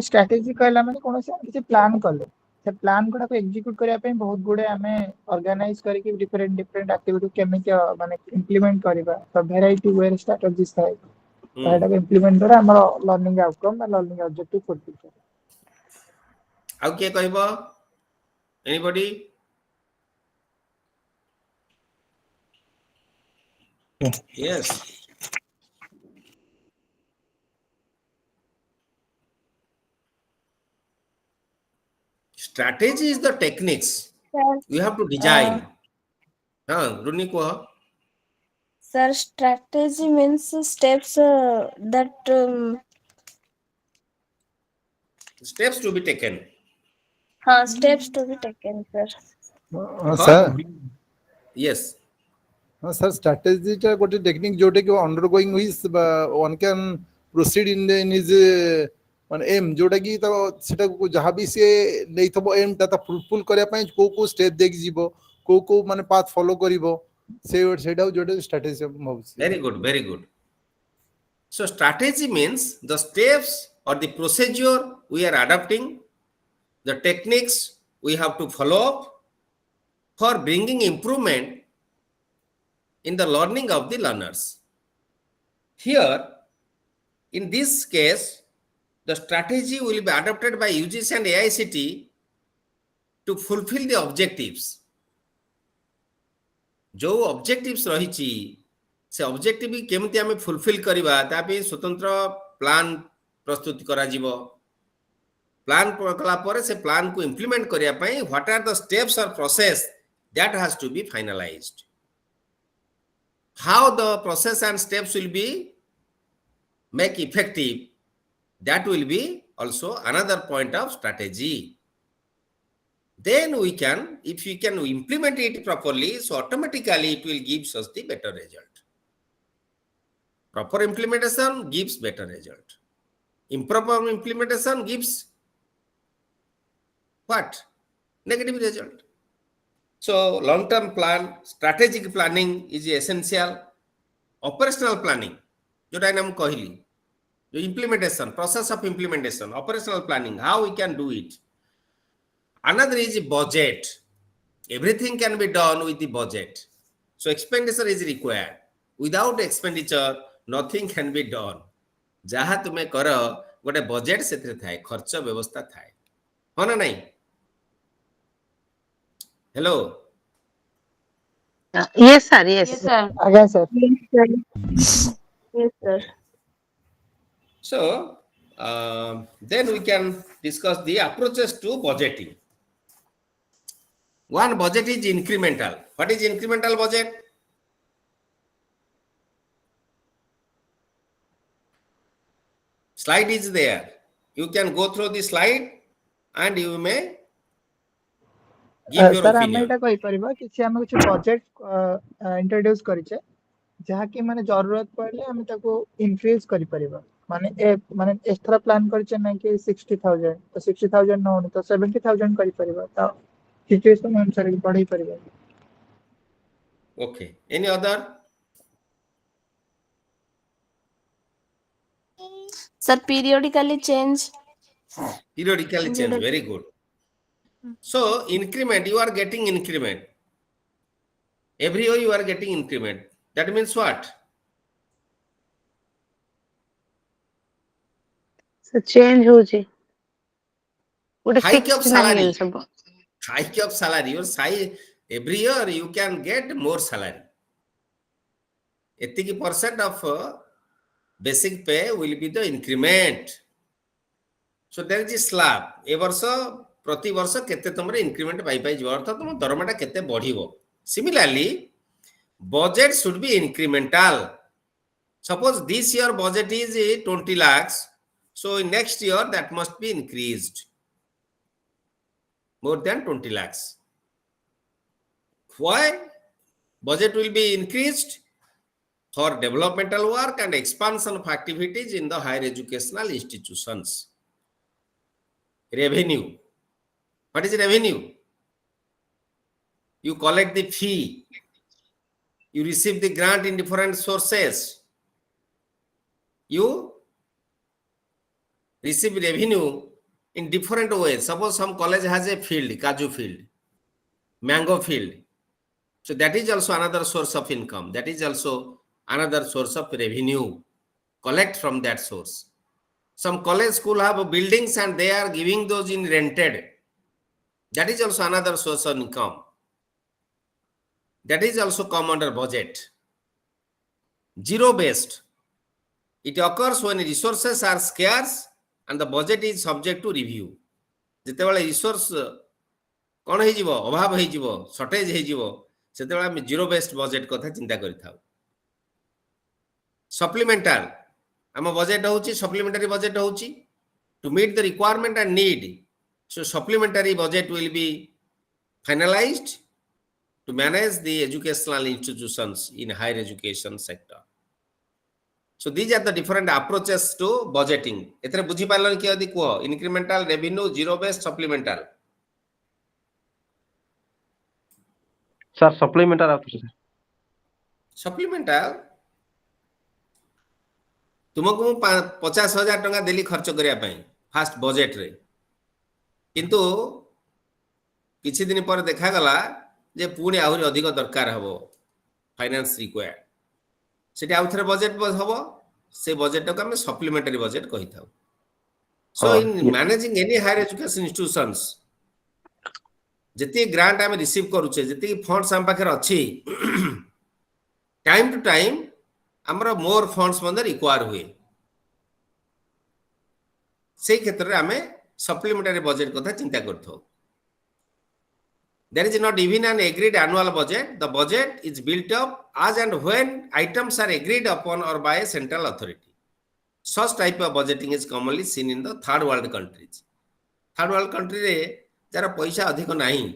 strategy कहला माने कोन से किसी plan करले से plan गुडा को execute करिया पे बहुत गुडे हमें ऑर्गेनाइज करके डिफरेंट एक्टिविटी केमिति माने इंप्लीमेंट करबा तो वेराइटी वेयर स्ट्रेटजीज थाए एटा को इंप्लीमेंट करा हमर लर्निंग आउटकम बा लर्निंग ऑब्जेक्टिव फुलफिल कर आउ के कहबो anybody yes strategy is the techniques you have to design Runi ko Sir, strategy means steps that steps to be taken steps to be taken, sir. sir yes sir strategy ta gote technique jote ki undergoing is one can proceed in his मान M जोटा की तो सेटा को जहां भी से नै थबो एम ता फुलफिल करिया पई को स्टेप देख जीवो को माने पाथ फॉलो करिवो सेटा जोटा strategy होउसी very good so strategy means the steps or the procedure we are adopting the techniques we have to follow for bringing improvement in the learning of the learners here in this case the strategy will be adopted by UGC and AICT to fulfill the objectives. जो objectives रही से objective केमती हमें fulfill करिबा तापि स्वतंत्र plan प्रस्तुत करा जीवो प्लान कला पर से प्लान को implement करिया पई what are the steps or process that has to be finalized how the process and steps will be make effective that will be also another point of strategy. Then we can, if we can implement it properly, so automatically it will give us the better result. Proper implementation gives better result. Improper implementation gives what? Negative result. So long-term plan, strategic planning is essential. Operational planning, जोटा नाम कहली implementation, process of implementation, operational planning, how we can do it. Another is budget. Everything can be done with the budget. So expenditure is required. Without expenditure, nothing can be done. जहाँ तुम्हें करो गोटे budget से थाए खर्च व्यवस्था थाए हो ना नहीं हेलो yes sir yes आगे sir Yes, sir. So then we can discuss the approaches to budgeting. One budget is incremental. What is incremental budget? Slide is there. You can go through the slide and you may give your sir आम opinion. एटा कहि परिबा कि आम कुछ budget introduce करिचे जहा कि माने जरूरत पड़ले हम ताको इंक्रीज करि परिबा माने एक्स्ट्रा प्लान करिचे ना कि 60000 तो 60000 न होनी तो 70000 करि परिबा तो सिचुएशन अनुसार बढ़ाई परिबा. Okay. Any other? Sir, periodically change. Periodically change. Very good. So increment, you are getting increment. Every year you are getting increment. That means what? So change होची ଗୋଟେ Hike of fixed ନାହିଁ salary. ସବୁ. Hike of salary. Your size every year you can get more salary. 80% of basic pay will be the increment. So there is a slab. ए वर्ष प्रति वर्ष केते तमरे increment पाई पाई जो अर्थ तुम दरमाटा केते बढ़िबो. Similarly, budget should be incremental. Suppose this year budget is 20 lakhs. So in next year that must be increased more than 20 lakhs. Why? Budget will be increased for developmental work and expansion of activities in the higher educational institutions. Revenue. What is revenue? You collect the fee. You receive the grant in different sources. You receive revenue in different ways. Suppose some college has a field, kaju field, mango field. So that is also another source of income. That is also another source of revenue. Collect from that source. Some college school have buildings and they are giving those in rented. That is also another source of income. That is also come under budget. Zero based. It occurs when resources are scarce and the budget is subject to review. जेतेबेले resource कोन हे जीवो अभाव हे जीवो shortage हे जीवो सेतेबेले हम zero based budget कथा चिंता करिथाउ. सप्लीमेंटल हम बजेट होची सप्लीमेंटरी बजेट होची to meet the requirement and need. So supplementary budget will be finalized to manage the educational institutions in higher education sector. So these are the different approaches to budgeting. एतरे बुझी पालन कि यदि को incremental, revenue, zero based, supplemental. Sir supplemental out sir Supplemental तुमको 50,000 टंका देली खर्च करिया पई फास्ट बजेट रे किंतु किछि दिन पर देखा गला जे पुणी आहुरी अधिक दरकार हबो फाइनेंस रिक्वायर्ड सेठी आउथरे बजेट हबो से बजेट को हम सप्लीमेंटरी बजेट कहि थाउ. So in managing any higher education institutions जति ग्रांट हम रिसीव करूचे जति फंड्स हम पाखर अछि टाइम टू टाइम हमर मोर फंड्स मंदे रिक्वायर हुए से क्षेत्र रे हमें सप्लीमेंटरी बजेट कथा चिंता करथो. There is not even an agreed annual budget. The budget is built up as and when items are agreed upon or by a central authority. Such type of budgeting is commonly seen in the third world countries. Third world country रे जरा पैसा अधिक नहीं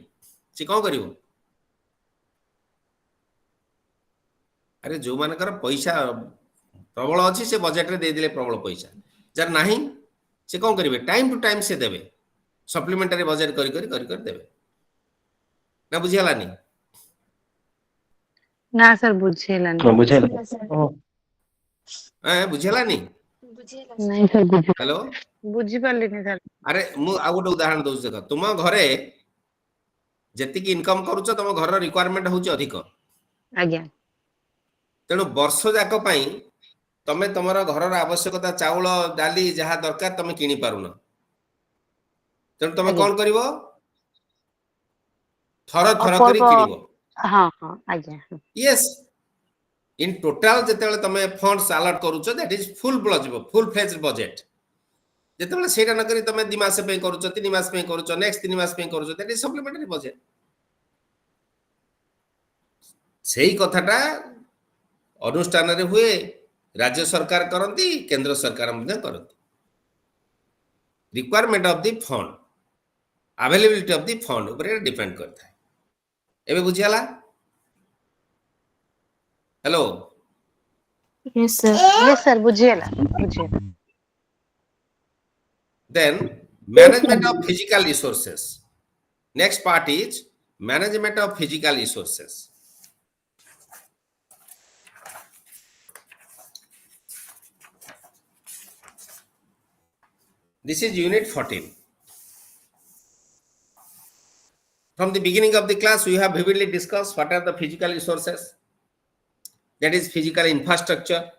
से कौन करिवो अरे जो मानकर पैसा प्रबल अच्छी से बजेट रे दे दिले प्रबल पैसा जर नहीं से कौन करिवे टाइम टू टाइम से देवे सप्लीमेंटरी बजेट करी देवे ना बुझियलानी ना सर बुझेलानी बुझियलानी नहीं सर बुझ हेलो बुझी पारलिनी सर. अरे मु आ गोटे उदाहरण दउछ देख तुम घरे जति की इनकम करूछ तुम घर रिक्वायरमेंट होउछ अधिक आज्ञा तेणु वर्ष जाक पई तमे तमरा घरर आवश्यकता चाउल डाली जहा दरकार तमे किनी पारुन तेणु तमे कोन करिवो थर थर करी किनिवो. हां हां आज्ञा यस इन टोटल जेतेबेले तमे फंड्स अलॉट करूछ that is full fledged budget जेतेबेले सेटा न करी तमे 2 मास पे करूछ 3 मास पे करूछ नेक्स्ट 3 मास पे करूछ दैट इज सप्लीमेंटरी बजेट. सेही कथाटा अनुष्ठान रे हुए राज्य सरकार करंती केंद्र सरकार मध्य करंती requirement of the fund availability of the fund ऊपर डिपेंड करता है एबे बुझियाला hello Yes, sir. Yes, sir. बुझिएला बुझिएला. then management of physical resources next part is management of physical resources this is unit 14 from the beginning of the class we have vividly discussed what are the physical resources that is physical infrastructure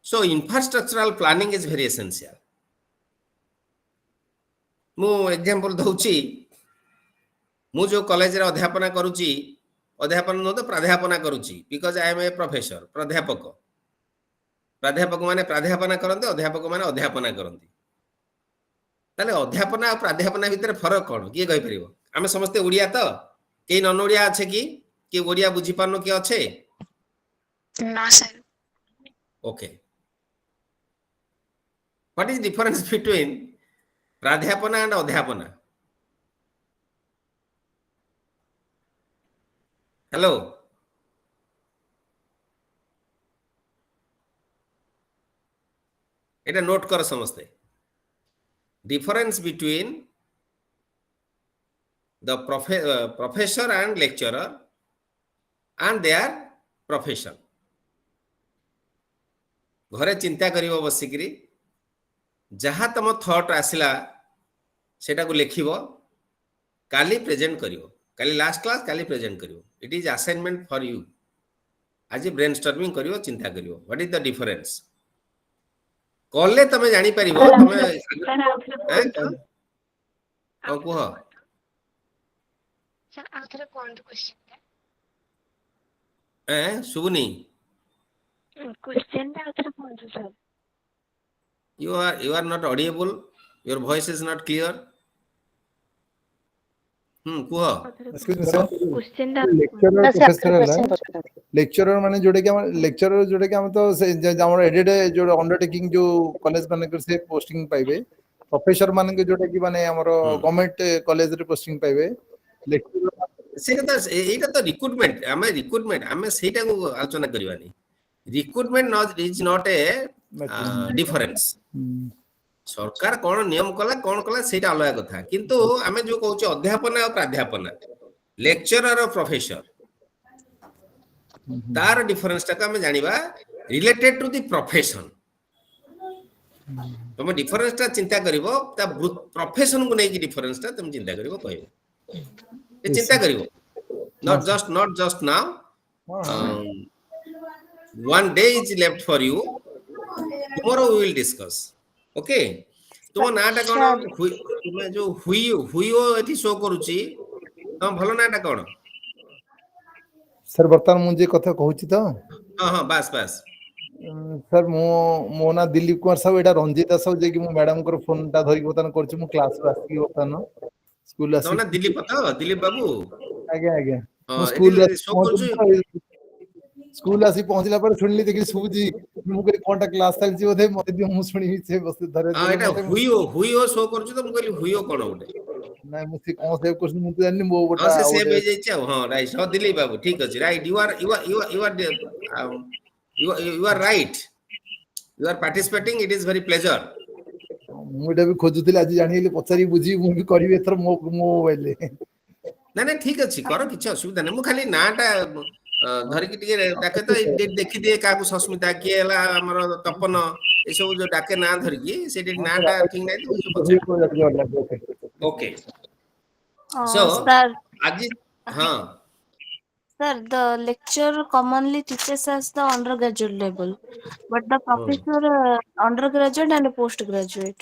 so infrastructural planning is very essential मु example दउची मु जो college रे अध्यापना करूची अध्यापन न तो प्राध्यापना करूची because I am a professor प्राध्यापक माने प्राध्यापना करते अध्यापक माने अध्यापना करते ताले अध्यापना और प्राध्यापना भितर फरक कौन किए कहि परिबो आमे समस्त ओडिया तो के नन ओडिया আছে कि ओडिया बुझी पानो कि আছে ना sir okay what is difference between प्राध्यापना एंड अध्यापना हेलो এটা নোট কর সমস্তে difference between the professor and lecturer and their profession घरे चिंता करिवो बसिकरी जहाँ तुम थॉट आसिला सेटा को लिखिबो काली प्रेजेंट करिवो काली लास्ट क्लास काली प्रेजेंट करिवो it is assignment for you आज ब्रेनस्टॉर्मिंग करिवो चिंता करिवो व्हाट इज द डिफरेंस कॉल तमे जानी परिबो तमे ओ कुह सर आथरे कोन क्वेश्चन सुबुनी क्वेश्चन आथरे कोन sir you are not audible your voice is not clear कुह excuse me sir question lecturer professor है लेक्चरर माने जोड़े के लेक्चरर जोड़े के हम तो हमर एडेड जो अंडरटेकिंग जो कॉलेज माने कर से पोस्टिंग पाइबे प्रोफेसर माने के जोड़े की माने हमर गवर्नमेंट कॉलेज रे पोस्टिंग पाइबे लेक्चरर सेटा तो एटा तो रिक्रूटमेंट हमें सेटा को आलोचना करबानी recruitment is not a difference सरकार कौन नियम कला सेटा अलग कथा किंतु आमे जो कहउछ अध्यापना और प्राध्यापना लेक्चरर और प्रोफेसर तार डिफरेंस टा हमें जानिबा रिलेटेड टू द प्रोफेशन तुम डिफरेंस टा चिंता करिवो ता प्रोफेशन को नै कि डिफरेंस टा तुम चिंता करिवो कहबो ए चिंता करिवो not just now one day is left for you tomorrow we will discuss okay तुम नाटा कोन तुम जो हुइयो एथि शो करूची तुम भलो नाटा कोन सर वर्तमान मुझे कथा कहूची तो हां बस सर मो ना दिलीप कुमार साहब एटा रंजिता साहब जे कि मो मैडम को फोन टा धरि बतन करची मु क्लास रे आसी बतन स्कूल आसी तो ना दिलीप बाबू आगे आगे हां स्कूल शो करूची स्कूल आसी पहुंचला पर सुनली देखि सुबुजी मु के कोनटा क्लास चलची ओथे मते दियो मु सुनी से बस धरे हां एटा हुइयो शो करूची तो मु कहली हुइयो कोन ओटे नहीं मु से कोन सेव क्वेश्चन मु जाननी मो बोटा हां से सेव हो जाई छ हां राइट हां दिलीप बाबू ठीक अछि right you are right you are participating it is very pleasure मुटा भी खोजुथिले आज जानिले पचारी बुझी मु भी करबे एथर मो मोबाइल ना ठीक अछि कर किछ असुविधा नै मु खाली नाटा धरि कि टिके डाके तो देखि दिए का को सस्मिता के हला हमर तपन ए सब जो डाके ना धरि कि से नाटा ठीक नै तो ओके सो sir, आज हां sir, the lecturer commonly teaches us the undergraduate level, but the professor undergraduate and postgraduate.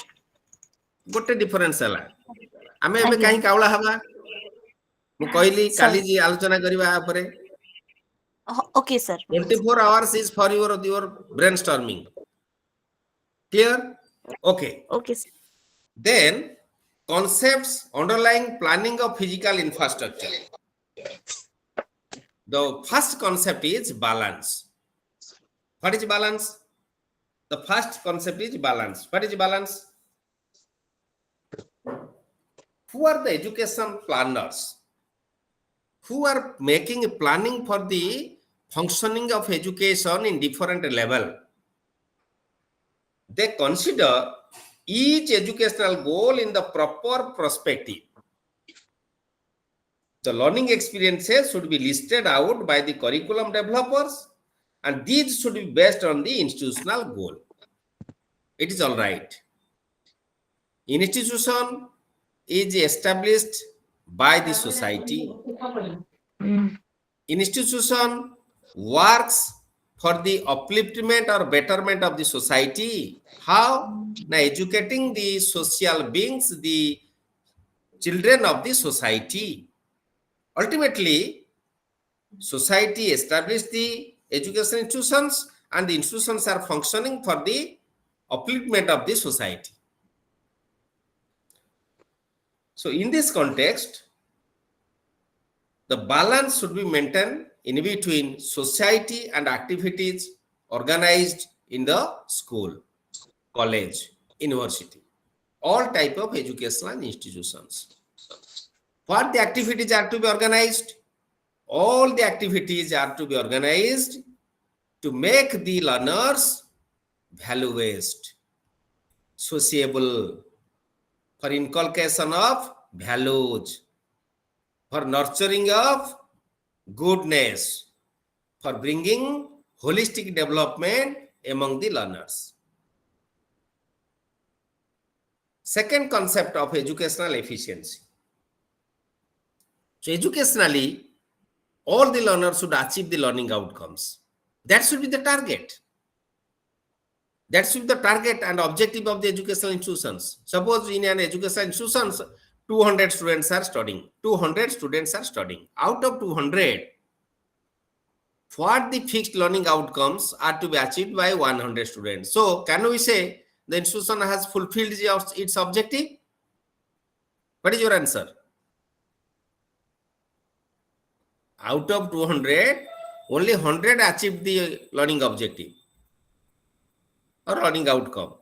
गोटे डिफरेंस हला हमें एबे काई कावला हवा मु कहली काली जी आलोचना करबा ऊपर Okay, sir. 24 hours is for your brainstorming clear okay Okay, sir. then concepts underlying planning of physical infrastructure the first concept is balance what is balance The first concept is balance. What is balance? Who are the education planners who are making a planning for the functioning of education in different level? They consider each educational goal in the proper perspective. The learning experiences should be listed out by the curriculum developers, and these should be based on the institutional goal. It is all right. Institution is established by the society. Institution works for the upliftment or betterment of the society. How? Now, educating the social beings, the children of the society. Ultimately, society established the education institutions, and the institutions are functioning for the upliftment of the society. So in this context, the balance should be maintained in between society and activities organized in the school, college, university, all type of educational institutions. What the activities are to be organized? All the activities are to be organized to make the learners value-based, sociable, for inculcation of values, for nurturing of goodness, for bringing holistic development among the learners. Second concept of educational efficiency. So educationally, all the learners should achieve the learning outcomes. That should be the target. That should be the target and objective of the educational institutions. Suppose in an educational institutions, 200 students are studying. 200 students are studying. Out of 200, what the fixed learning outcomes are to be achieved by 100 students. So can we say the institution has fulfilled its objective? What is your answer? Out of 200, only 100 achieved the learning objective or learning outcome.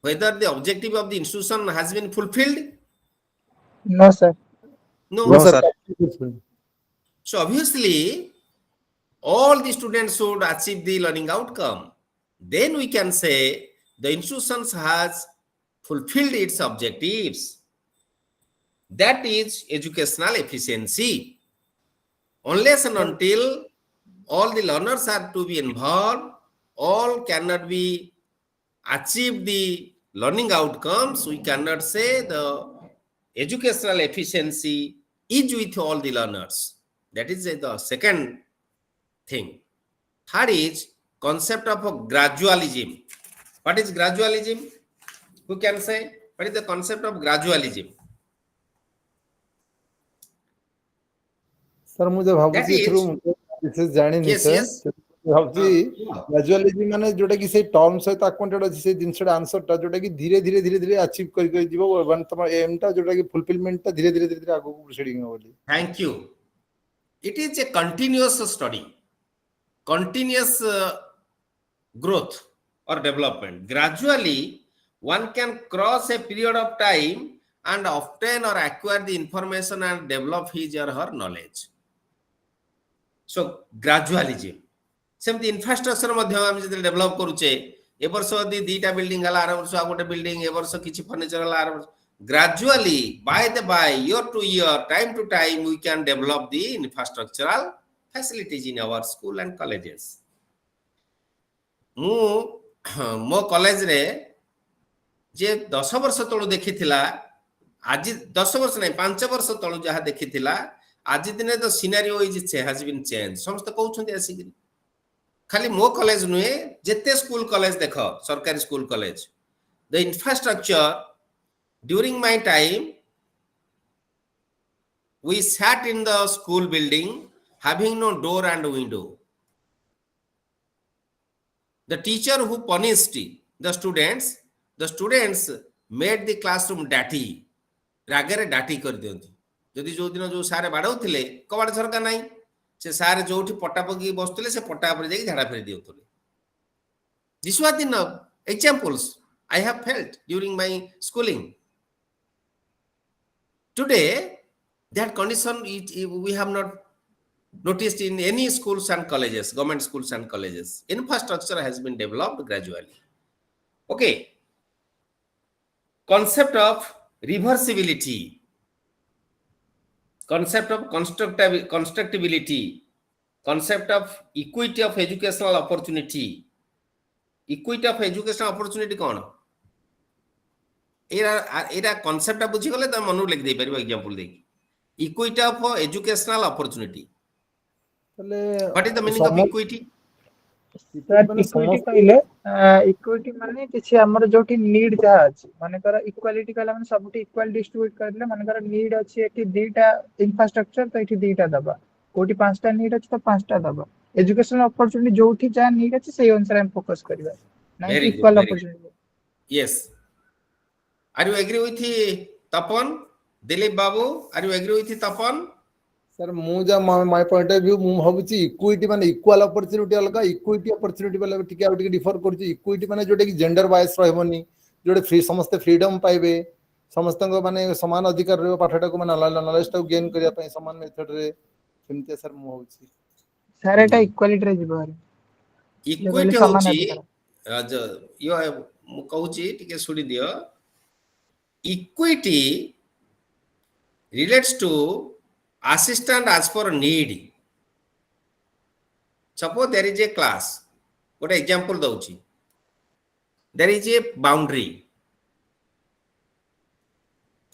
Whether the objective of the institution has been fulfilled? No, sir. No. No, sir. So obviously, all the students should achieve the learning outcome. Then we can say the institution has fulfilled its objectives. That is educational efficiency. Unless and until all the learners are to be involved, all cannot be achieve the learning outcomes, we cannot say the educational efficiency is with all the learners. That is the second thing. Third is concept of a gradualism. What is gradualism? Who can say? What is the concept of gradualism? Sir मुझे भाबुची एथरु विशेष जानि नि sir भाबुची gradually माने जोटा कि से term सहित accounted अछि से जिंसटा आंसर ता जोटा कि धीरे धीरे धीरे धीरे अचीव कर कर जीवो वन तम एम ता जोटा कि फुलफिलमेंट ता धीरे धीरे धीरे आगो proceeding Holi. Thank you. It is a continuous study, continuous growth or development. Gradually, one can cross a period of time and obtain or acquire the information and develop his or her knowledge. So gradualism. सेमती infrastructure मध्य हम जते develop करूचे ए वर्ष दी दीटा building हला are वर्ष आ गोटे building ए वर्ष किछि फर्नीचर हला are gradually by year to year time to time we can develop the infrastructural facilities in our school and colleges. मो कॉलेज रे जे 10 वर्ष तळु देखिथिला आज 10 वर्ष नहीं 5 वर्ष तळु जहा देखिथिला आज दिने तो scenario is has been change समस्त कहउछन्ती आसी खाली मो कॉलेज नुए जेते स्कूल कॉलेज देखो सरकारी school college the infrastructure during my time we sat in the school building having no door and window. The teacher who punished the students made the classroom dirty. रागरे डाटी कर दियंती जदि जो दिन जो सारे बाडौथिले कबाड़ झरका नाही से सारे जोठी पट्टा पकी बसुले से पट्टा पर जाई झाड़ा फेर दियौतले. This was the Examples I have felt during my schooling. Today, that condition we have not noticed in any schools and colleges, government schools and colleges. Infrastructure has been developed gradually. Okay. Concept of reversibility, concept of constructibility, concept of equity of educational opportunity. Equity of educational opportunity कौन? Era concept टा बुझी गले तो मनु लिख दे परिबो example देकी. Equity of educational opportunity. What is the meaning of equity? Sir equity कहले equity माने किछि हमर जोठी नीड जहा अछि माने कर इक्वालिटी कहला माने सबटी इक्वल डिस्ट्रीब्यूट करले माने कर नीड अछि एठी दीटा इंफ्रास्ट्रक्चर तो एठी दीटा दबा कोठी पांचटा नीड अछि तो पांचटा दबा एजुकेशनल अपॉर्चुनिटी जोठी जा नीड अछि सेही अनुसार हम फोकस करबा नाइ कि equal opportunity. Yes. Are you agree with Tapan? Dilip Babu, are you agree with Tapan? Sir मु जा माय पॉइंट ऑफ व्यू मु भाबुची इक्विटी माने इक्वल अपॉर्चुनिटी अलगा इक्विटी अपॉर्चुनिटी वाला टिके आउट के डिफर करछि इक्विटी माने जोटे कि जेंडर वाइज रहबनी जोटे फ्री समस्त फ्रीडम पाइबे समस्त माने समान अधिकार रहबो पाठटा को माने नॉलेज टा गेन करिया पय समान मेथड रे सेमते सर मु होछि सर एटा इक्वालिटी रे जिबो इक्विटी होछि यो मु कहूछि टिके सुनि दियो equity relates to assistance as per need. Suppose there is a class, what example dauchi, there is a boundary,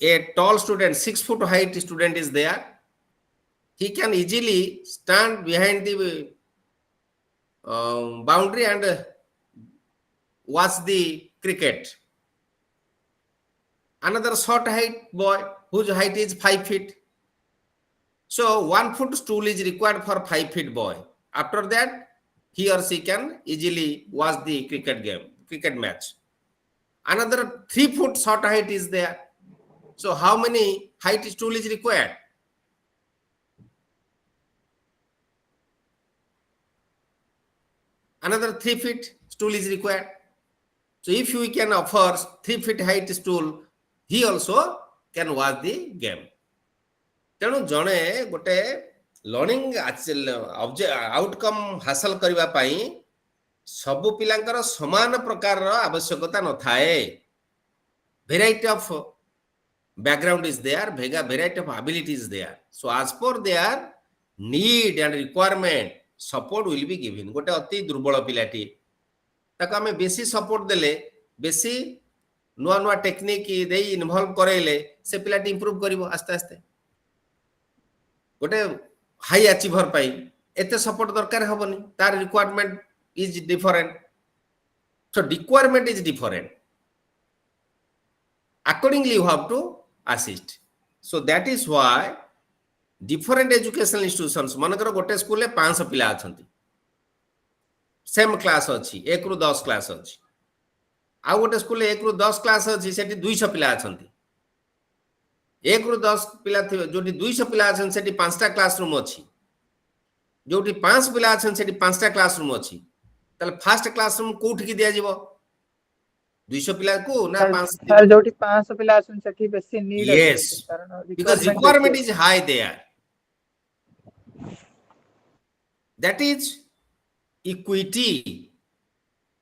a tall student 6 foot height student is there, he can easily stand behind the boundary and watch the cricket. Another short height boy whose height is 5 feet. So 1 foot stool is required for 5 feet boy. After that, he or she can easily watch the cricket match. Another 3 foot short height is there. So how many height stool is required? Another 3 feet stool is required. So if you can offer 3 feet height stool, he also can watch the game. तेणु जणे गोटे learning outcome हासिल करबा पई सब पिलांकर समान प्रकार आवश्यकता न थाए. Variety of background is there, variety of ability is there. So as per their need and requirement, support will be given. गोटे अति दुर्बल पिलाटी ताको हमें बेसी सपोर्ट देले बेसी नुआ नुआ टेक्निक दे इन्वॉल्व करैले से पिलाटी इंप्रूव करिवो आस्ते आस्ते. गोटे हाई अचीवर पाई एते सपोर्ट दरकार हबनी तार requirement is different. So requirement is different. Accordingly you have to assist. So that is why different educational institutions मनकर गोटे स्कूल ले 500 पिला अछंती सेम क्लास अछि 1 रु 10 क्लास अछि आ गोटे स्कूल ले 1 रु 10 क्लास अछि सेठी 200 पिला अछंती 1 रु 10 पिला जोटी 200 पिला अछन सेठी 5टा क्लासरूम अछि जोटी 5 पिला अछन सेठी 5टा क्लासरूम अछि तले फर्स्ट क्लासरूम कोठी की दिया जिवो 200 पिला को ना 5 सर जोटी 500 पिला अछन सेठी बेसी नीड अछि yes because requirement is high there. That is equity.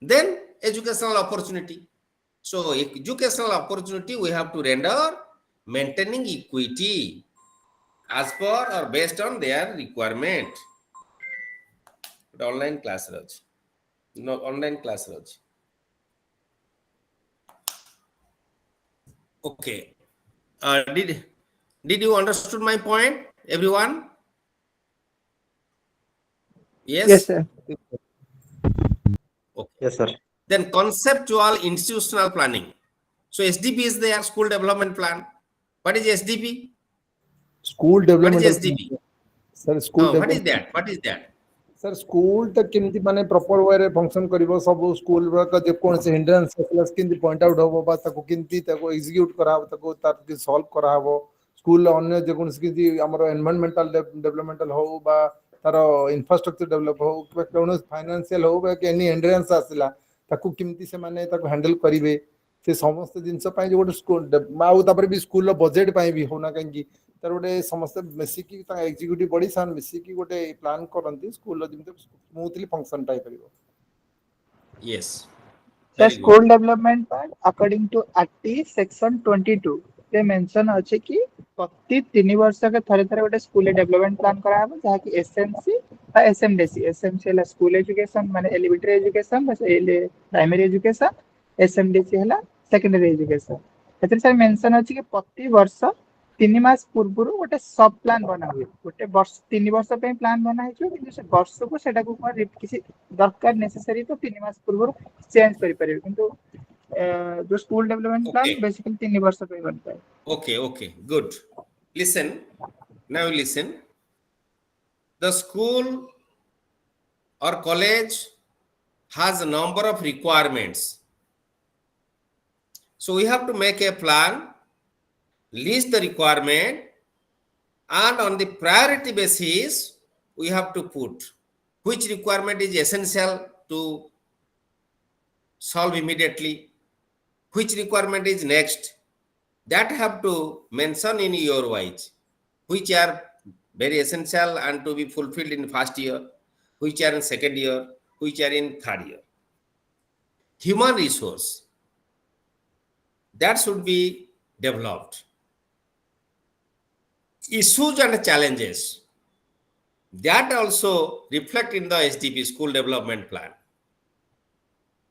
Then educational opportunity. So educational opportunity we have to render maintaining equity as per or based on their requirement. But online class raj no online class raj. Okay, did you understood my point, everyone? Yes sir. Okay. Yes sir. Then conceptual institutional planning. So SDP is there, school development plan. What is SDP? School development. What is SDP? Sir, school what is that? What is that? Sir school तक केमती माने proper way रे function करिवो सब school का जे कोन से hindrance class किंती point out होबो बा ताको किंती ताको एग्जीक्यूट कराबो ताको तार कि सॉल्व कराबो स्कूल अन्य जे कोन से कि हमरो एनवायरमेंटल डेवलपमेंटल हो बा तार इंफ्रास्ट्रक्चर डेवलप हो कोन फाइनेंशियल हो बा कि एनी हिंड्रेंस आसिला ताकू किमती से माने ताकू हैंडल करिवे से समस्त जिंस पाए जो गोटे स्कूल आउ तापर भी स्कूल रो बजेट पाए भी होना कहीं तार गोटे समस्त मिसिकी एग्जीक्यूटिव बॉडी सान मिसिकी गोटे प्लान करंती स्कूल रो जिमते स्मूथली फंक्शन टाइप करिवो yes, The very good. school development part, according to ACT section 22, they mention अच्छे कि प्रति 3 वर्ष के थरे थरे गोटे स्कूल डेवलपमेंट प्लान करा हबो जहा कि एसएमसी बा एसएमडीसी एसएमसी हला स्कूल एजुकेशन माने एलिमेंटरी एजुकेशन बस प्राइमरी एजुकेशन एसएमडीसी हला सेकेंडरी एजुकेशन एतरे सर मेंशन अछि कि प्रति वर्ष 3 मास पूर्व गोटे सब प्लान बना हुए गोटे वर्ष 3 वर्ष पे प्लान बना है कि से वर्ष को सेटा को किसी दरकार नेसेसरी तो 3 मास पूर्व चेंज करि परिबे किंतु जो school development plan Okay, basically 3 वर्ष पे बनता है okay, good. Listen, now listen. The school or college has a number of requirements. So we have to make a plan, list the requirement, and on the priority basis, we have to put which requirement is essential to solve immediately, which requirement is next. That have to mention in your wise, which are very essential and to be fulfilled in first year, which are in second year, which are in third year. Human resource, that should be developed. Issues and challenges, that also reflect in the SDP school development plan.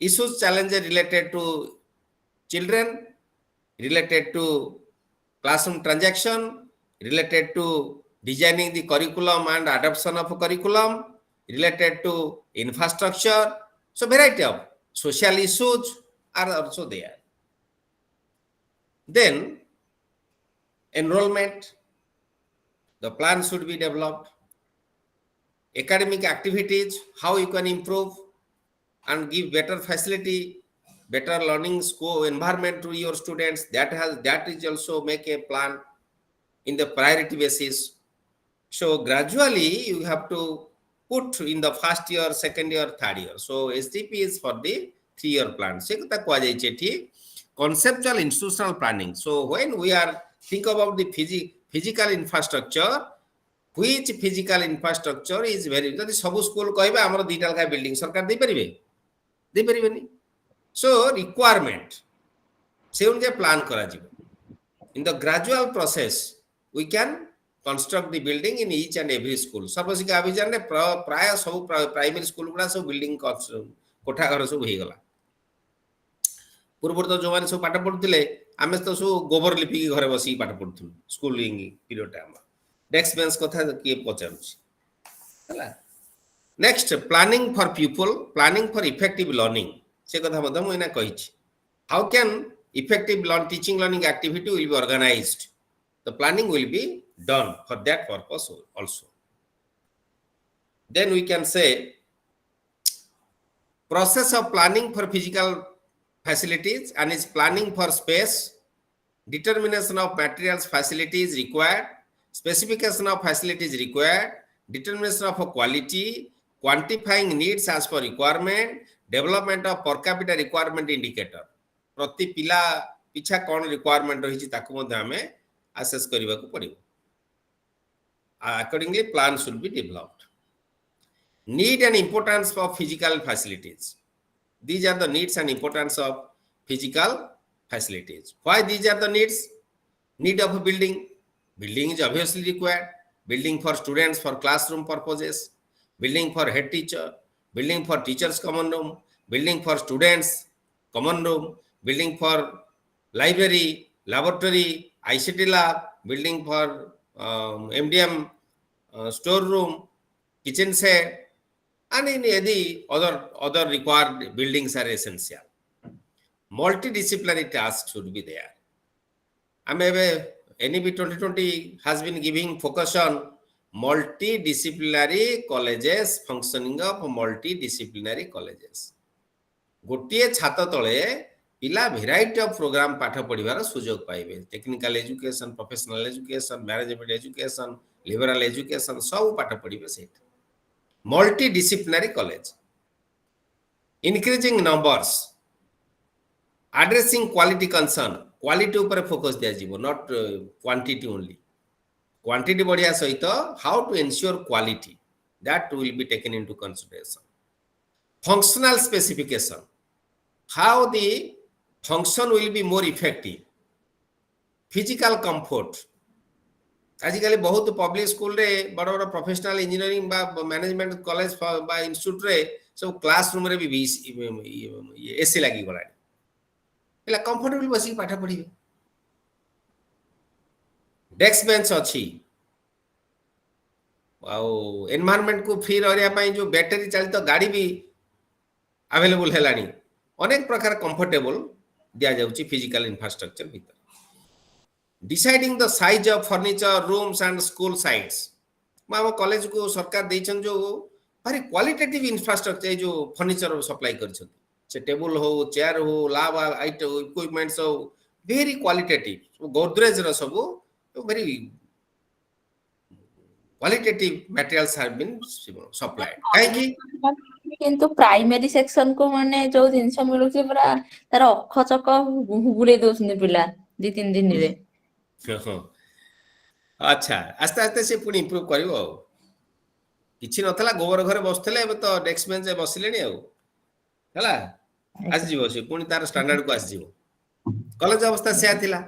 Issues, challenges related to children, related to classroom transaction, related to designing the curriculum and adoption of a curriculum, related to infrastructure. So variety of social issues are also there. Then enrollment, the plan should be developed. Academic activities, how you can improve and give better facility, better learning school environment to your students, that is also make a plan in the priority basis. So gradually you have to put in the first year, second year, third year. So SDP is for the 3-year plan. Se kotha kwa jai cheti conceptual institutional planning. So when we are think about the physical infrastructure, which physical infrastructure is very, jodi sabu school कहबे हमर दीटा लखा building सरकार दे परिबे दे परिबेनी. So requirement से उनके plan करा जिवो. In the gradual process we can construct the building in each and every school. Sarva Shiksha Abhiyan रे प्राय सब प्राइमरी स्कूल गुडा सब बिल्डिंग कोठा घर सब हे गला. पूर्व तो जो माने सब पाठ पढुतिले आमे तो सब गोबर लिपि घरे बसी पाठ पढुथु schooling period time desk bench कथा के पचारुछि हला. Next planning for people, planning for effective learning से कथा मधम मैंने कही. How can effective teaching learning activity will be organized? The planning will be done for that purpose also. Then we can say process of planning for physical facilities and is planning for space, determination of materials facilities required, specification of facilities required, determination of quality, quantifying needs as per requirement, development of per capita requirement indicator. प्रति पिला पिछा कौन requirement रही ताकू मध्य हमें assess करबा को पड़िबो. Accordingly plan should be developed. Need and importance of physical facilities. These are the needs and importance of physical facilities. Why these are the needs? Need of a building. Building is obviously required. Building for students for classroom purposes. Building for head teacher. Building for teachers common room. Building for students common room. Building for library, laboratory, ICT lab, building for MDM storeroom, kitchen set, and in any other required buildings are essential. Multidisciplinary tasks should be there. NEP 2020 has been giving focus on multidisciplinary colleges, functioning of multidisciplinary colleges. गोटे छात तले पिला variety of programme पाठ पढ़िबार सुयोग पाइबे. Technical education, professional education, management education, liberal education सब पाठ पढ़िबे सेट. Multidisciplinary college. increasing numbers, addressing quality concern, quality upare focus दिया जीवो, not quantity only. Quantity बढ़िया सहित how to ensure quality, that will be taken into consideration. Functional specification, how the function will be more effective. Physical comfort, आजिकल बहुत public school रे बड़ बड़ professional engineering बा management college बा institute रे सब क्लासरूम रे भी एसी लगी गला एला कंफर्टेबल बसी पाठ पढिबे डेस्क बेंच अछि आउ एनवायरनमेंट को फ्री रहरिया पई जो बैटरी चालित गाड़ी भी अवेलेबल हेलानी अनेक प्रकार कंफर्टेबल दिया जाउची फिजिकल इंफ्रास्ट्रक्चर भीतर deciding the size of furniture rooms and school sites मामा कॉलेज को सरकार देछन जो भारी क्वालिटेटिव इंफ्रास्ट्रक्चर जो फर्नीचर सप्लाई करछन से टेबल हो चेयर हो लैब आइटम इक्विपमेंट्स हो वेरी क्वालिटेटिव गोदरेज रो सब very qualitative materials have been supplied काहे की किंतु प्राइमरी सेक्शन को माने जो जिंस मिलुची पूरा तार अख चक हुगुले दोसने पिला 2-3 दिन रे अच्छा आस्ते आस्ते से पुणी इम्प्रूव करिवो किछि नथला गोबर घरे बसथले एबे तो डेस्क बेंच बसिलेनी आउ हला आज जीवो से पुणी तार स्टैंडर्ड को आस जीवो कॉलेज अवस्था से आथिला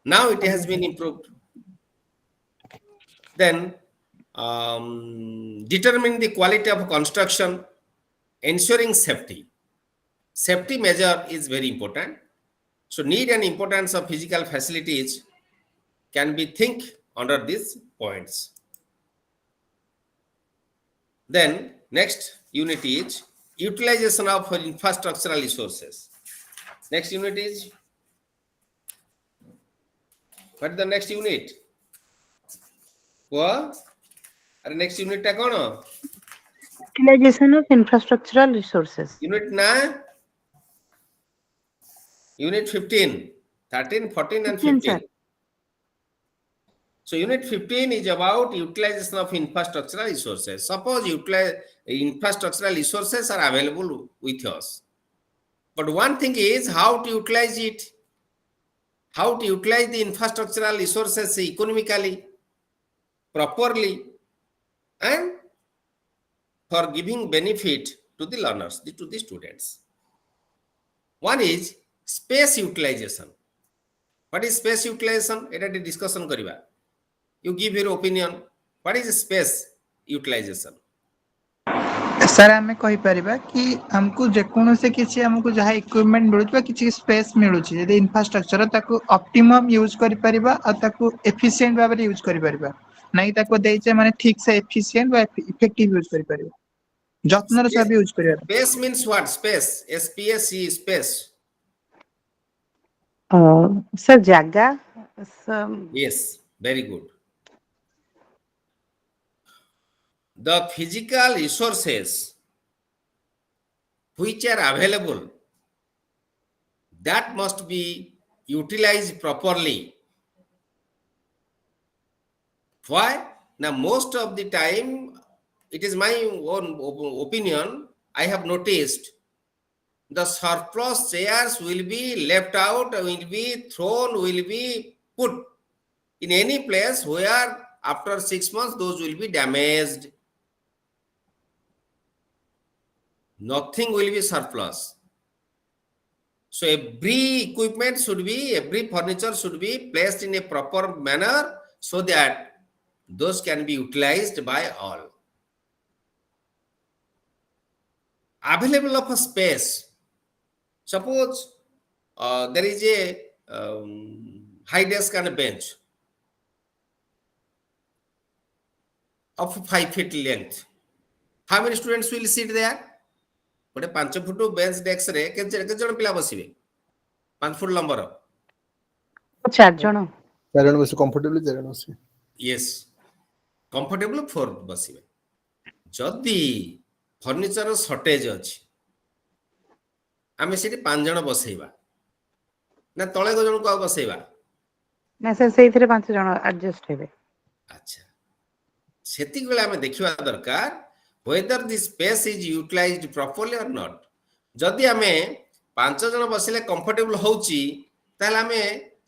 now it has been improved then determining the quality of construction, ensuring safety measure is very important. So need and importance of physical facilities can be think under these points. Then next unit is utilization of infrastructural resources. Next unit is, what is the next unit? What? Next unit ta kono? Utilization of infrastructural resources. Unit na? Unit 15, 13, 14 and 15. Sir. So unit 15 is about utilization of infrastructural resources. Suppose infrastructural resources are available with us. But one thing is how to utilize it. How to utilize the infrastructural resources economically, properly, and for giving benefit to the learners, to the students. One is space utilization. What is space utilization? Eta discussion kariba. You give your opinion. What is space utilization? Sir आम कहि परिबा कि हमको जेकोनो से किछि हमको जहा equipment मिलुछ किछि space मिलुछ यदि इंफ्रास्ट्रक्चर ताको ऑप्टिमम यूज करि परिबा आ ताको एफिशिएंट भाबरे यूज करि परिबा नहीं ताको देइचे माने ठीक से एफिशिएंट व इफेक्टिव यूज करि परिबा जत्नर सब यूज करिया Space means what? Space, SPACE, space. sir jaga Yes, very good. The physical resources which are available, that must be utilized properly. Why? Now most of the time, it is my own opinion, I have noticed the surplus chairs will be left out, will be thrown, will be put in any place where after 6 months those will be damaged. Nothing will be surplus. So every equipment should be, every furniture should be placed in a proper manner so that those can be utilized by all. Available of a space. Suppose there is a high desk and a bench of 5 feet length. How many students will sit there? गोटे 5 foot bench desk रे केते जण पिला बसिबे 5 foot lumbar 4 जण बस comfortable 4 जण बसिबे yes comfortable 4 बसिबे जदी furniture shortage अछि आमे सेठी 5 जण बसैबा ना तळे गो जण को बसैबा ना सर सेइथरे 5 जण एडजस्ट हेबे अच्छा सेति बेला आमे देखिबा दरकार whether the space is utilized properly or not. जदि आमे 5 जन बसिले कंफर्टेबल होउची ताहले आमे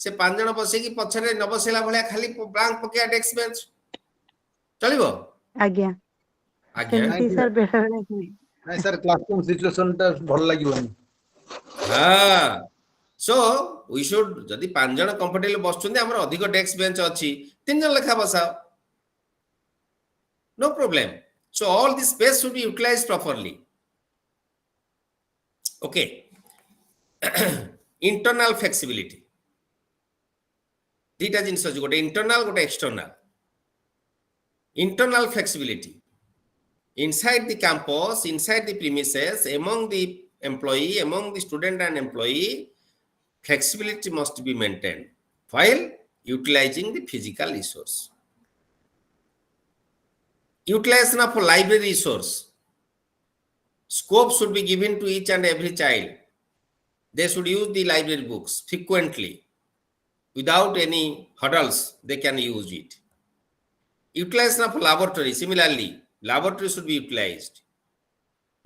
से 5 जन बसे की पछरे न बसेला भलिया खाली ब्लैंक पकिया डेस्क बेंच चलिबो आज्ञा आज्ञा सेमती सर बेहतर नहीं नहीं सर क्लासरूम सिचुएशन टा भल लागिबनी हां सो वी शुड जदि 5 जन कंफर्टेबल बसुंदे हमर अधिक डेस्क बेंच अछि 3 जन लेखा बसाओ no problem. So all this space should be utilized properly. Okay. Internal flexibility. Dita jinsa gote internal gote external. Internal flexibility. Inside the campus, inside the premises, among the employee, among the student and employee, flexibility must be maintained while utilizing the physical resource. Utilization of library resource. Scope should be given to each and every child. They should use the library books frequently. Without any hurdles, they can use it. Utilization of laboratory. Similarly, laboratory should be utilized.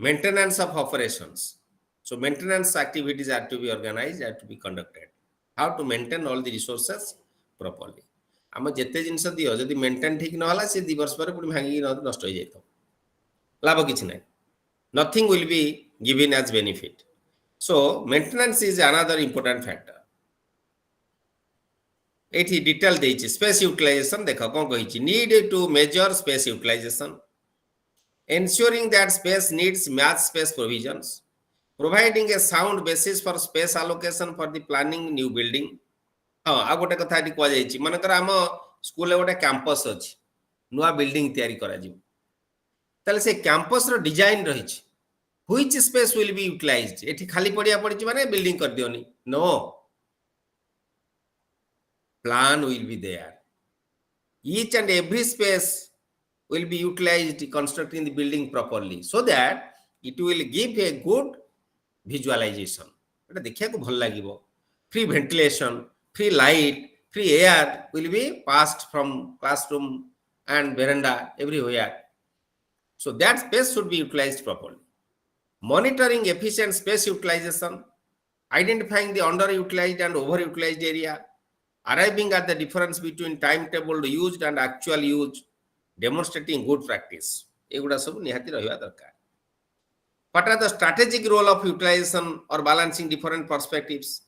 Maintenance of operations. So maintenance activities are to be organized, are to be conducted. How to maintain all the resources properly. आम जिते जिनस दियो जदि maintain ठीक न होला से 2 वर्ष पर पुणी भांगी नष्ट हो जाइतो लाभ किछि नै nothing will be given as benefit. So maintenance is another important factor. एठी डिटेल देछि स्पेस यूटिलाइजेशन देखो कोन कहिछि need to measure space utilization, ensuring that space needs match space provisions, providing a sound basis for space allocation for the planning new building. हाँ आ गोटे कथा एठी को जाइछि मनकर हम स्कूल ले गोटे कैंपस अछि नुवा बिल्डिंग तयारी करा जिवो तले से कैंपस रो डिजाइन रहिछि which space will be utilized एठी खाली पडिया पडिछि माने बिल्डिंग कर दियोनी no plan will be there. Each and every space will be utilized constructing the building properly so that it will give a good visualization. एटा देखिया को भल लागिवो free ventilation, free light, free air will be passed from classroom and veranda everywhere. So that space should be utilized properly. Monitoring efficient space utilization, identifying the underutilized and overutilized area, arriving at the difference between timetable used and actual use, demonstrating good practice. एगुडा सब निहाती रहिबा दरकार. What are the strategic role of utilization or balancing different perspectives?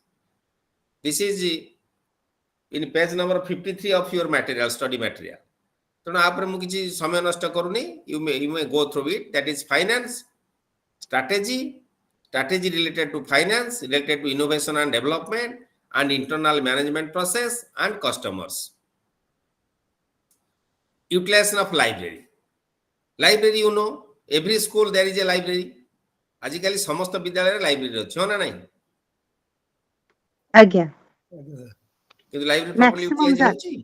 This is in page number 53 of your material, study material. तेणु आपरे मु किछि समय नष्ट करूनी, you may go through it. That is finance, strategy related to finance, related to innovation and development, and internal management process and customers. Utilization of library. Library, you know, every school there is a library. आजिकली समस्त विद्यालय library अछि हो ना नहीं आज्ञा कि library properly utilize होछि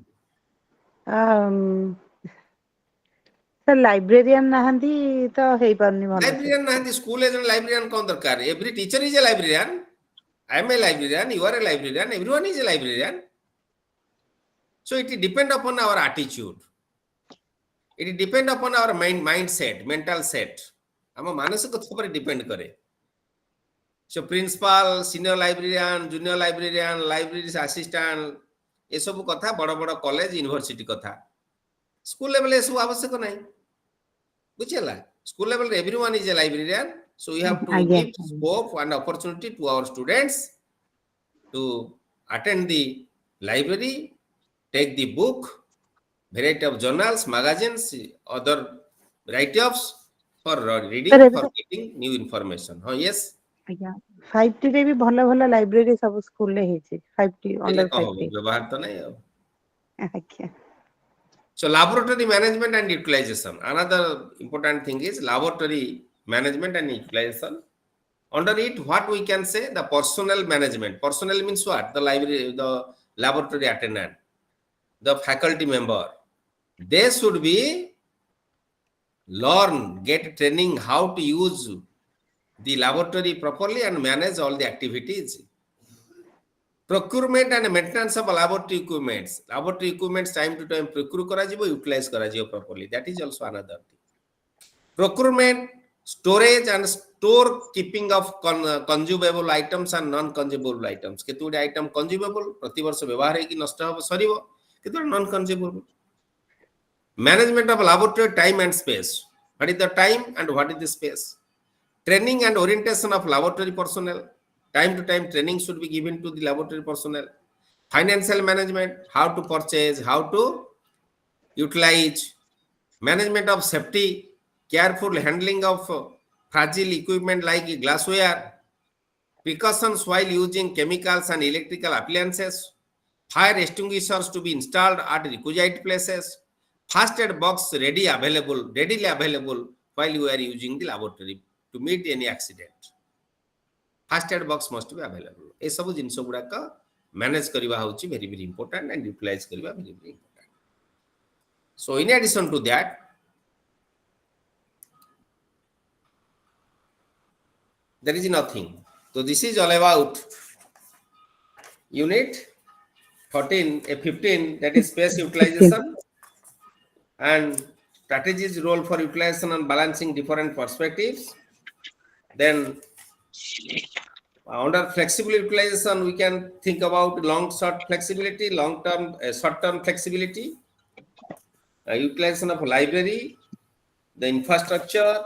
sir librarian नहंती तो हेई पारनी भलो लाइब्रेरियन नहंती स्कूल एजन लाइब्रेरियन कोन दरकार every teacher is a librarian I am a librarian, you are a librarian, everyone is a librarian. So it depends upon our attitude. It depends upon our mindset, mental set. हम मानसिक पर depend करे. So principal, senior librarian, junior librarian, library assistant ये सब कथा बड़ बड़ college university कथा. स्कूल लेवल ये सब आवश्यक नहीं. बुझियला. School level everyone is a librarian. So we have to give scope and opportunity to our students to attend the library, take the book, variety of journals, magazines, other write-ups for reading, for getting new information. Oh, yes. 5T रे भी भलो भलो library सब school ले हेछि 5T under 5T व्यवहार तो नहीं अब. So laboratory management and utilization. Another important thing is laboratory management and utilization. Under it, what we can say, the personnel management. Personnel means what? The library, the laboratory attendant, the faculty member. They should be learn, get training how to use the laboratory properly and manage all the activities. Procurement and maintenance of laboratory equipments. Laboratory equipments time to time procure kara jibo, utilize kara jibo properly. That is also another thing. procurement, storage and store keeping of consumable items and non consumable items. Ketu गुडे item consumable प्रति वर्ष व्यवहार है कि नष्ट हो सरीबो, Ketu non consumable. Management of laboratory time and space. What is the time and what is the space? Training and orientation of laboratory personnel. Time to time training should be given to the laboratory personnel. Financial management, how to purchase, how to utilize. Management of safety, careful handling of fragile equipment like glassware. Precautions while using chemicals and electrical appliances. Fire extinguishers to be installed at requisite places. First aid box readily available while you are using the laboratory to meet any accident. First aid box must be available. ए सब जिंस गुड़ाक manage करवा होची very very important and utilize करवा very very important. So in addition to that, there is nothing. So this is all about unit 15, that is space utilization and strategies role for utilization and balancing different perspectives. Then under flexible utilization, we can think about short flexibility, short term flexibility, utilization of library, the infrastructure,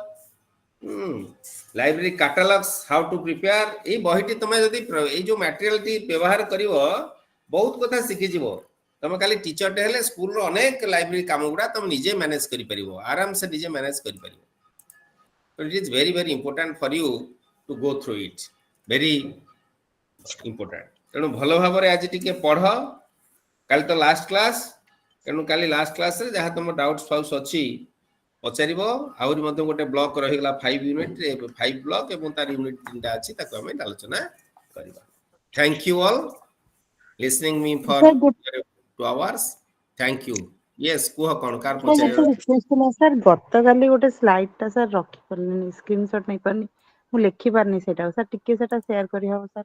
library catalogs, how to prepare. ये बहिटी तमे जदी ये जो material T व्यवहार करिवो बहुत कथा सिखि जिवो. तमे खाली टीचर टे हेले स्कूल रो अनेक लाइब्रेरी काम गुडा तमे निजे मैनेज करि परिवो, आराम से निजे मैनेज करि परिवो. So it is very very important for you to go through it. Very important. तेणु भलो भाबरे आज टिके पढ़. काल तो लास्ट क्लास, तेणु काली लास्ट क्लास रे जहा तुम डाउट्स फाउस अछि पचारिबो. आउरी मध्ये गोटे ब्लॉक रहिगला 5 यूनिट रे 5 ब्लॉक एवं तार यूनिट 3टा अछि ताको हमें आलोचना करिबा. Thank you all listening me for 2 hours. Thank you. Yes, कुह कोन कार पचारे. सर गत काली गोटे स्लाइड ता सर रखि परनी स्क्रीनशॉट नै परनी मु लेखि परनी सेटा सर टिके सेटा शेयर करि हबो सर.